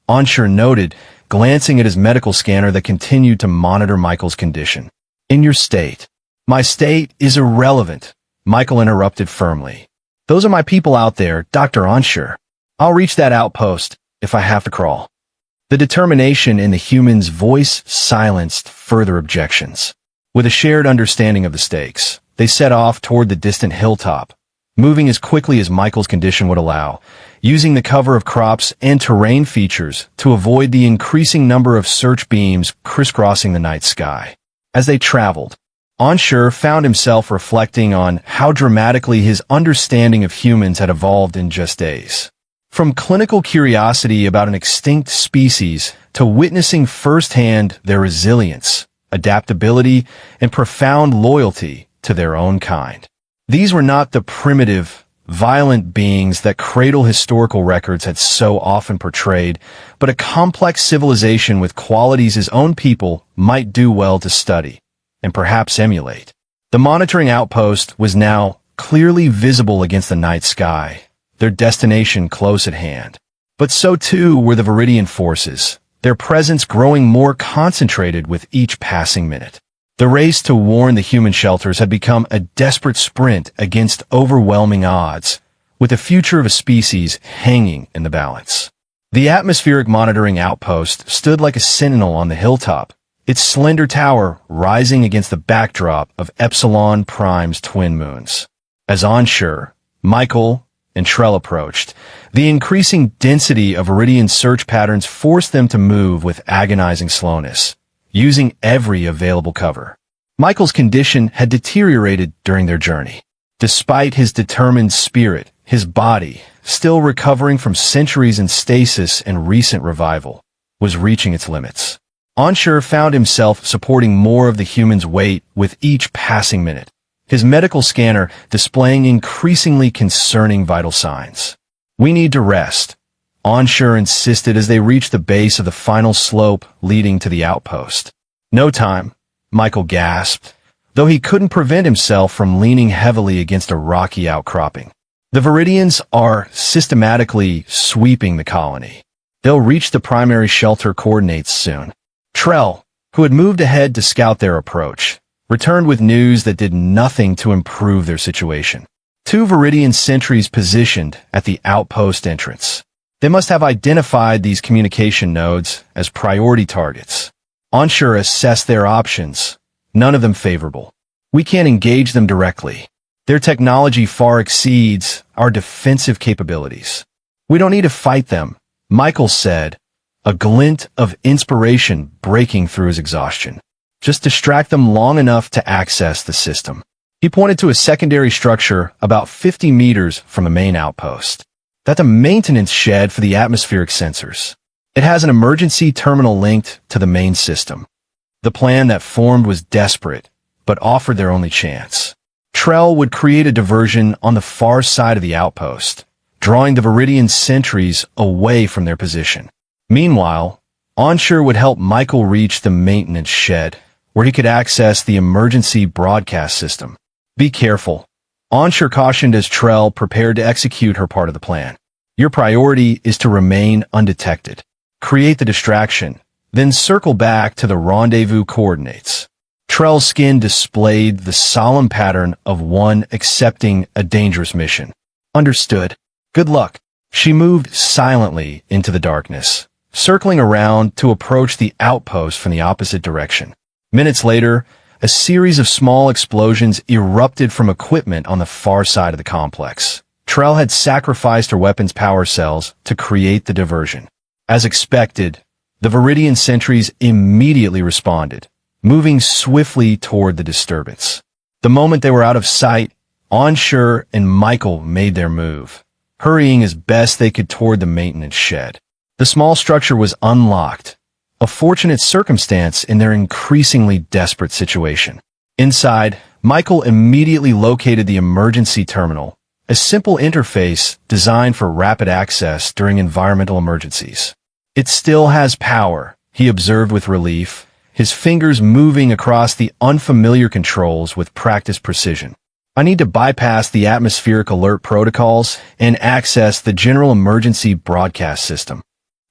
Speaker 1: Onshur noted, glancing at his medical scanner that continued to monitor Michael's condition. "In your state." "My state is irrelevant," Michael interrupted firmly. "Those are my people out there, Dr. Onshur. I'll reach that outpost if I have to crawl." The determination in the human's voice silenced further objections. With a shared understanding of the stakes, they set off toward the distant hilltop, moving as quickly as Michael's condition would allow, using the cover of crops and terrain features to avoid the increasing number of search beams crisscrossing the night sky. As they traveled, Onshur found himself reflecting on how dramatically his understanding of humans had evolved in just days. From clinical curiosity about an extinct species to witnessing firsthand their resilience, adaptability, and profound loyalty to their own kind. These were not the primitive, violent beings that cradle historical records had so often portrayed, but a complex civilization with qualities his own people might do well to study, and perhaps emulate. The monitoring outpost was now clearly visible against the night sky, their destination close at hand. But so too were the Viridian forces, their presence growing more concentrated with each passing minute. The race to warn the human shelters had become a desperate sprint against overwhelming odds, with the future of a species hanging in the balance. The atmospheric monitoring outpost stood like a sentinel on the hilltop, its slender tower rising against the backdrop of Epsilon Prime's twin moons. As Onshur, Michael, and Trell approached, the increasing density of Viridian search patterns forced them to move with agonizing slowness, using every available cover. Michael's condition had deteriorated during their journey. Despite his determined spirit, his body, still recovering from centuries in stasis and recent revival, was reaching its limits. Onshur found himself supporting more of the human's weight with each passing minute, his medical scanner displaying increasingly concerning vital signs. "We need to rest," Onshur insisted as they reached the base of the final slope leading to the outpost. "No time," Michael gasped, though he couldn't prevent himself from leaning heavily against a rocky outcropping. "The Viridians are systematically sweeping the colony. They'll reach the primary shelter coordinates soon." Trell, who had moved ahead to scout their approach, returned with news that did nothing to improve their situation. 2 Viridian sentries positioned at the outpost entrance. They must have identified these communication nodes as priority targets. Onshur assessed their options, none of them favorable. "We can't engage them directly. Their technology far exceeds our defensive capabilities. We don't need to fight them," Michael said, a glint of inspiration breaking through his exhaustion. "Just distract them long enough to access the system." He pointed to a secondary structure about 50 meters from the main outpost. "That's a maintenance shed for the atmospheric sensors. It has an emergency terminal linked to the main system." The plan that formed was desperate, but offered their only chance. Trell would create a diversion on the far side of the outpost, drawing the Viridian sentries away from their position. Meanwhile, Onshur would help Michael reach the maintenance shed, where he could access the emergency broadcast system. "Be careful," Onshur cautioned as Trell prepared to execute her part of the plan. Your priority is to remain undetected. Create the distraction, then circle back to the rendezvous coordinates. Trell's skin displayed the solemn pattern of one accepting a dangerous mission. Understood. Good luck. She moved silently into the darkness, circling around to approach the outpost from the opposite direction. Minutes later, a series of small explosions erupted from equipment on the far side of the complex. Trell had sacrificed her weapon's power cells to create the diversion. As expected, the Viridian sentries immediately responded, moving swiftly toward the disturbance. The moment they were out of sight, Anshur and Michael made their move, hurrying as best they could toward the maintenance shed. The small structure was unlocked, a fortunate circumstance in their increasingly desperate situation. Inside, Michael immediately located the emergency terminal, a simple interface designed for rapid access during environmental emergencies. It still has power, he observed with relief, his fingers moving across the unfamiliar controls with practiced precision. I need to bypass the atmospheric alert protocols and access the general emergency broadcast system.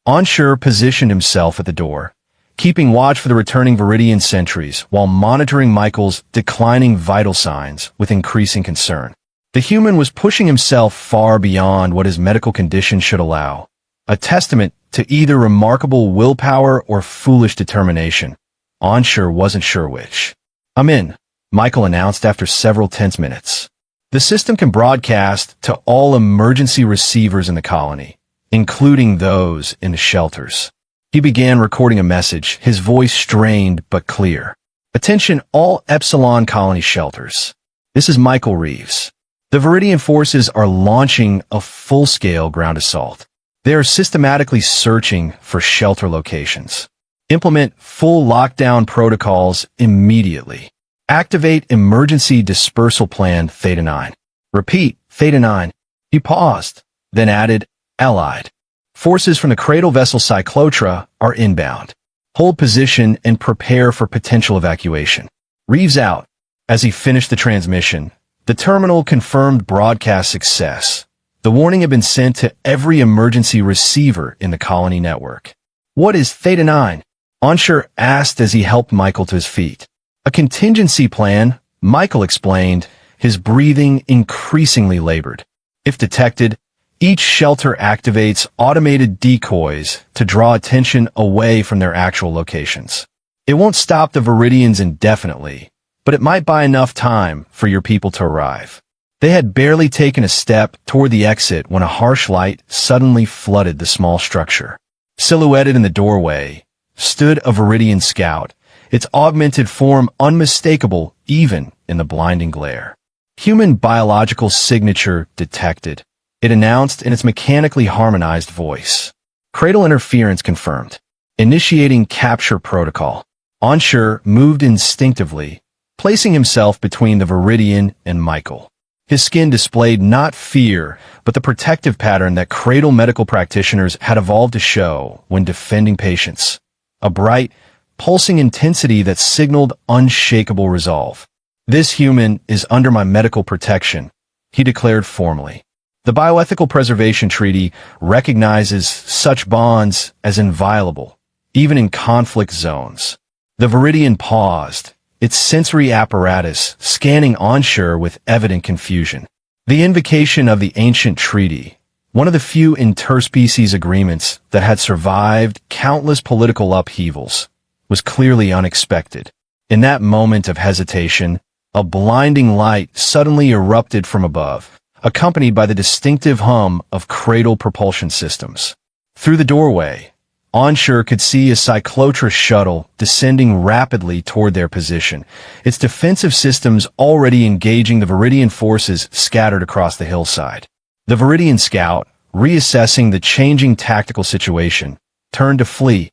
Speaker 1: Anshur positioned himself at the door, keeping watch for the returning Viridian sentries while monitoring Michael's declining vital signs with increasing concern. The human was pushing himself far beyond what his medical condition should allow, a testament to either remarkable willpower or foolish determination. Anshur wasn't sure which. "I'm in," Michael announced after several tense minutes. The system can broadcast to all emergency receivers in the colony, including those in the shelters. He began recording a message, his voice strained but clear. "Attention all Epsilon colony shelters. This is Michael Reeves. The Viridian forces are launching a full-scale ground assault. They are systematically searching for shelter locations. Implement full lockdown protocols immediately. Activate emergency dispersal plan Theta 9. Repeat, Theta 9. He paused, then added, Allied. Forces from the cradle vessel Cyclotra are inbound. Hold position and prepare for potential evacuation. Reeves out. As he finished the transmission, the terminal confirmed broadcast success. The warning had been sent to every emergency receiver in the colony network. "What is Theta 9? Anshur asked as he helped Michael to his feet. "A contingency plan," Michael explained, his breathing increasingly labored. "If detected, each shelter activates automated decoys to draw attention away from their actual locations. It won't stop the Viridians indefinitely, but it might buy enough time for your people to arrive." They had barely taken a step toward the exit when a harsh light suddenly flooded the small structure. Silhouetted in the doorway stood a Viridian scout, its augmented form unmistakable even in the blinding glare. "Human biological signature detected," it announced in its mechanically harmonized voice. "Cradle interference confirmed. Initiating capture protocol." Anshur moved instinctively, placing himself between the Viridian and Michael. His skin displayed not fear, but the protective pattern that cradle medical practitioners had evolved to show when defending patients. A bright, pulsing intensity that signaled unshakable resolve. "This human is under my medical protection," he declared formally. The Bioethical Preservation Treaty recognizes such bonds as inviolable, even in conflict zones. The Viridian paused, its sensory apparatus scanning Anshur with evident confusion. The invocation of the ancient treaty, one of the few interspecies agreements that had survived countless political upheavals, was clearly unexpected. In that moment of hesitation, a blinding light suddenly erupted from above, accompanied by the distinctive hum of cradle propulsion systems. Through the doorway, Anshur could see a Cyclotra shuttle descending rapidly toward their position, its defensive systems already engaging the Viridian forces scattered across the hillside. The Viridian scout, reassessing the changing tactical situation, turned to flee,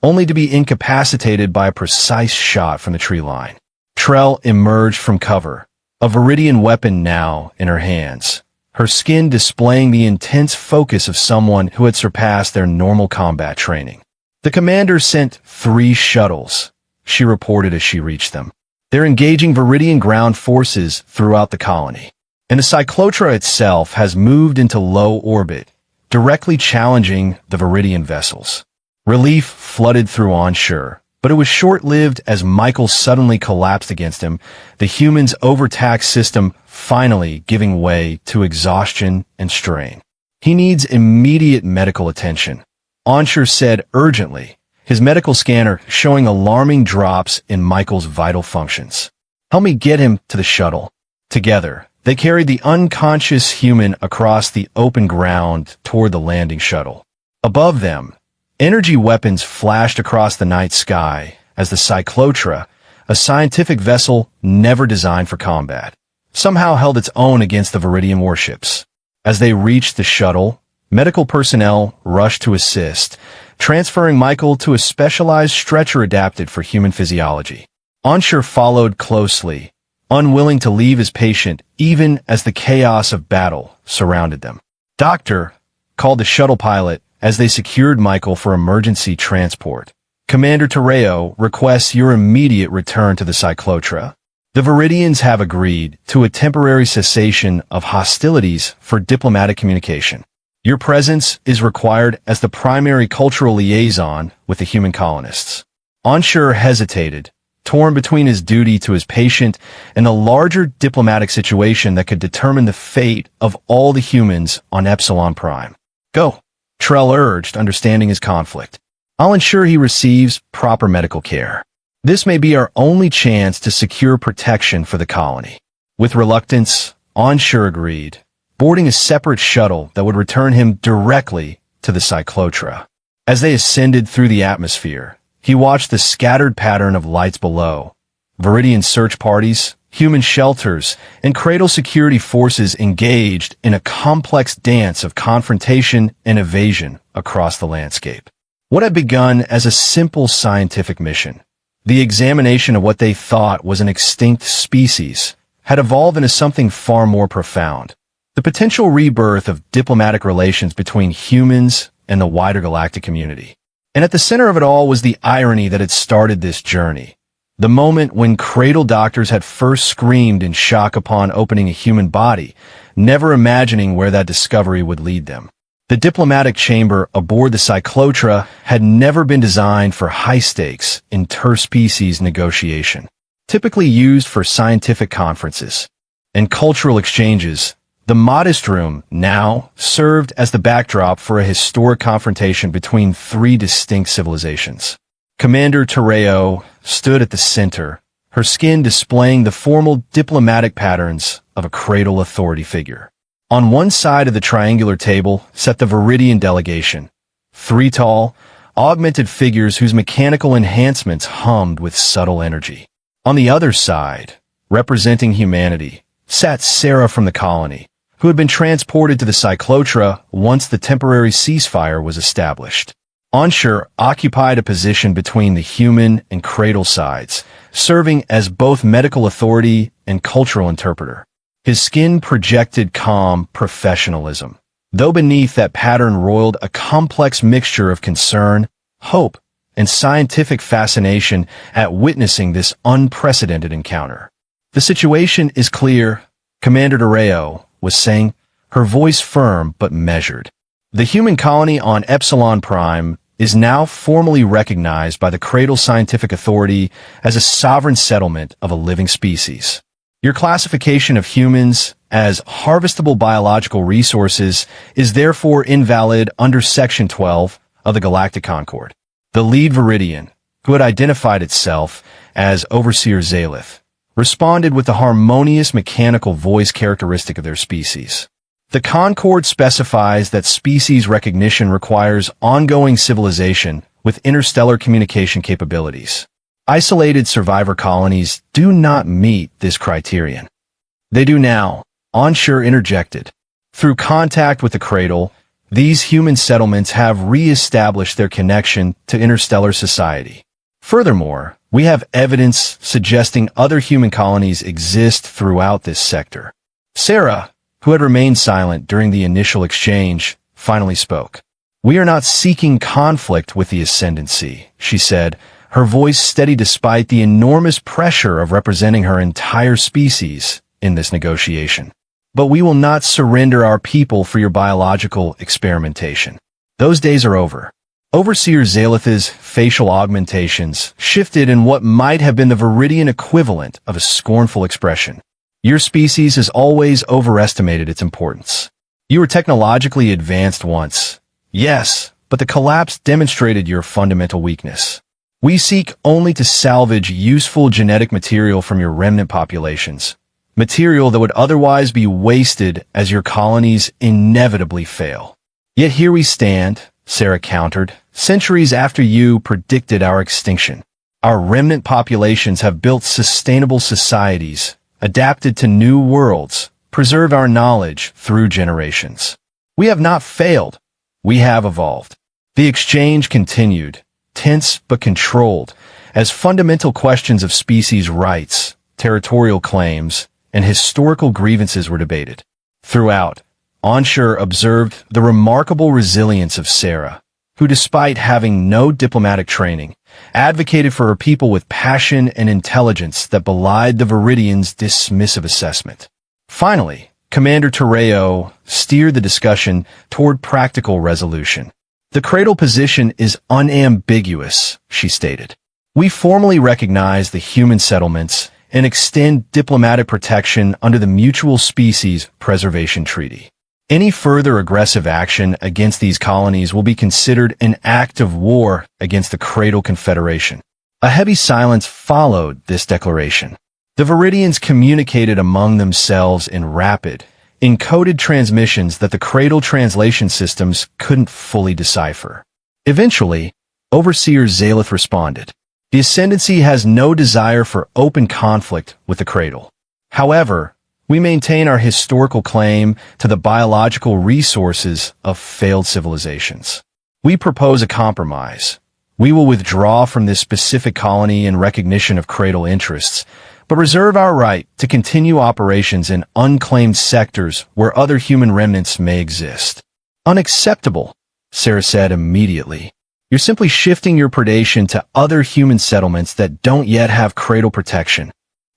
Speaker 1: only to be incapacitated by a precise shot from the tree line. Trell emerged from cover, a Viridian weapon now in her hands, her skin displaying the intense focus of someone who had surpassed their normal combat training. "The commander sent 3 shuttles," she reported as she reached them. "They're engaging Viridian ground forces throughout the colony, and the Cyclotra itself has moved into low orbit, directly challenging the Viridian vessels. Relief flooded through Onshur, but it was short-lived as Michael suddenly collapsed against him, the human's overtaxed system finally giving way to exhaustion and strain. He needs immediate medical attention, Onshur said urgently, his medical scanner showing alarming drops in Michael's vital functions. Help me get him to the shuttle. Together, they carried the unconscious human across the open ground toward the landing shuttle. Above them, energy weapons flashed across the night sky as the Cyclotra, a scientific vessel never designed for combat, somehow held its own against the Viridian warships. As they reached the shuttle, medical personnel rushed to assist, transferring Michael to a specialized stretcher adapted for human physiology. Onshur followed closely, unwilling to leave his patient even as the chaos of battle surrounded them. "Doctor," called the shuttle pilot as they secured Michael for emergency transport. "Commander Terreo requests your immediate return to the Cyclotra. The Viridians have agreed to a temporary cessation of hostilities for diplomatic communication. Your presence is required as the primary cultural liaison with the human colonists." Onshur hesitated, torn between his duty to his patient and the larger diplomatic situation that could determine the fate of all the humans on Epsilon Prime. "Go," Trell urged, understanding his conflict. "I'll ensure he receives proper medical care. This may be our only chance to secure protection for the colony." With reluctance, Onshur agreed, boarding a separate shuttle that would return him directly to the Cyclotra. As they ascended through the atmosphere, he watched the scattered pattern of lights below. Viridian search parties, human shelters, and Cradle security forces engaged in a complex dance of confrontation and evasion across the landscape. What had begun as a simple scientific mission, the examination of what they thought was an extinct species, had evolved into something far more profound. The potential rebirth of diplomatic relations between humans and the wider galactic community. And at the center of it all was the irony that had started this journey. The moment when Cradle doctors had first screamed in shock upon opening a human body, never imagining where that discovery would lead them. The diplomatic chamber aboard the Cyclotra had never been designed for high-stakes, interspecies negotiation, typically used for scientific conferences and cultural exchanges. The modest room now served as the backdrop for a historic confrontation between three distinct civilizations. Commander Terreo stood at the center, her skin displaying the formal diplomatic patterns of a Cradle authority figure. On one side of the triangular table sat the Viridian delegation, three tall, augmented figures whose mechanical enhancements hummed with subtle energy. On the other side, representing humanity, sat Sarah from the colony, who had been transported to the Cyclotra once the temporary ceasefire was established. Onshur occupied a position between the human and Cradle sides, serving as both medical authority and cultural interpreter. His skin projected calm professionalism, though beneath that pattern roiled a complex mixture of concern, hope, and scientific fascination at witnessing this unprecedented encounter. "The situation is clear," Commander Terreo was saying, her voice firm but measured. "The human colony on Epsilon Prime is now formally recognized by the Cradle Scientific Authority as a sovereign settlement of a living species. Your classification of humans as harvestable biological resources is therefore invalid under Section 12 of the Galactic Concord." The lead Viridian, who had identified itself as Overseer Zalith, responded with the harmonious mechanical voice characteristic of their species. The Concord specifies that species recognition requires ongoing civilization with interstellar communication capabilities. Isolated survivor colonies do not meet this criterion. "They do now," Onshur interjected. "Through contact with the Cradle, these human settlements have re-established their connection to interstellar society. Furthermore, we have evidence suggesting other human colonies exist throughout this sector." Sarah, who had remained silent during the initial exchange, finally spoke. "We are not seeking conflict with the Ascendancy," she said, her voice steady despite the enormous pressure of representing her entire species in this negotiation. but we will not surrender our people for your biological experimentation. Those days are over. Overseer Zalith's facial augmentations shifted in what might have been the Viridian equivalent of a scornful expression. Your species has always overestimated its importance. You were technologically advanced once. Yes, but the collapse demonstrated your fundamental weakness. We seek only to salvage useful genetic material from your remnant populations, material that would otherwise be wasted as your colonies inevitably fail. Yet here we stand, Sarah countered, centuries after you predicted our extinction. Our remnant populations have built sustainable societies, adapted to new worlds, preserved our knowledge through generations. We have not failed. We have evolved. The exchange continued, tense but controlled, as fundamental questions of species rights, territorial claims, and historical grievances were debated. Throughout, Anshur observed the remarkable resilience of Sarah, who despite having no diplomatic training, advocated for her people with passion and intelligence that belied the Viridians' dismissive assessment. Finally, Commander Tereo steered the discussion toward practical resolution. The cradle position is unambiguous, she stated. We formally recognize the human settlements and extend diplomatic protection under the Mutual Species Preservation Treaty. Any further aggressive action against these colonies will be considered an act of war against the Cradle Confederation. A heavy silence followed this declaration. The Viridians communicated among themselves in rapid, encoded transmissions that the Cradle translation systems couldn't fully decipher. Eventually, Overseer Zalith responded. The Ascendancy has no desire for open conflict with the Cradle. However, we maintain our historical claim to the biological resources of failed civilizations. We propose a compromise. We will withdraw from this specific colony in recognition of Cradle interests, but reserve our right to continue operations in unclaimed sectors where other human remnants may exist. Unacceptable, Sarah said immediately. You're simply shifting your predation to other human settlements that don't yet have Cradle protection.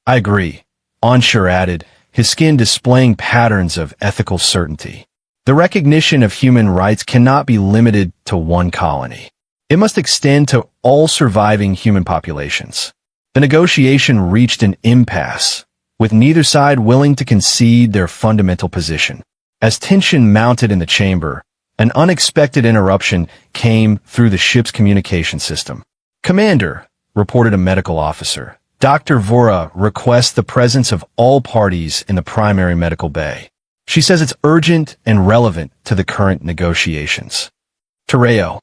Speaker 1: I agree, Anshur added, his skin displaying patterns of ethical certainty. The recognition of human rights cannot be limited to one colony. It must extend to all surviving human populations. The negotiation reached an impasse, with neither side willing to concede their fundamental position. As tension mounted in the chamber, an unexpected interruption came through the ship's communication system. Commander, reported a medical officer, Dr. Vora requests the presence of all parties in the primary medical bay. She says it's urgent and relevant to the current negotiations. Tereo,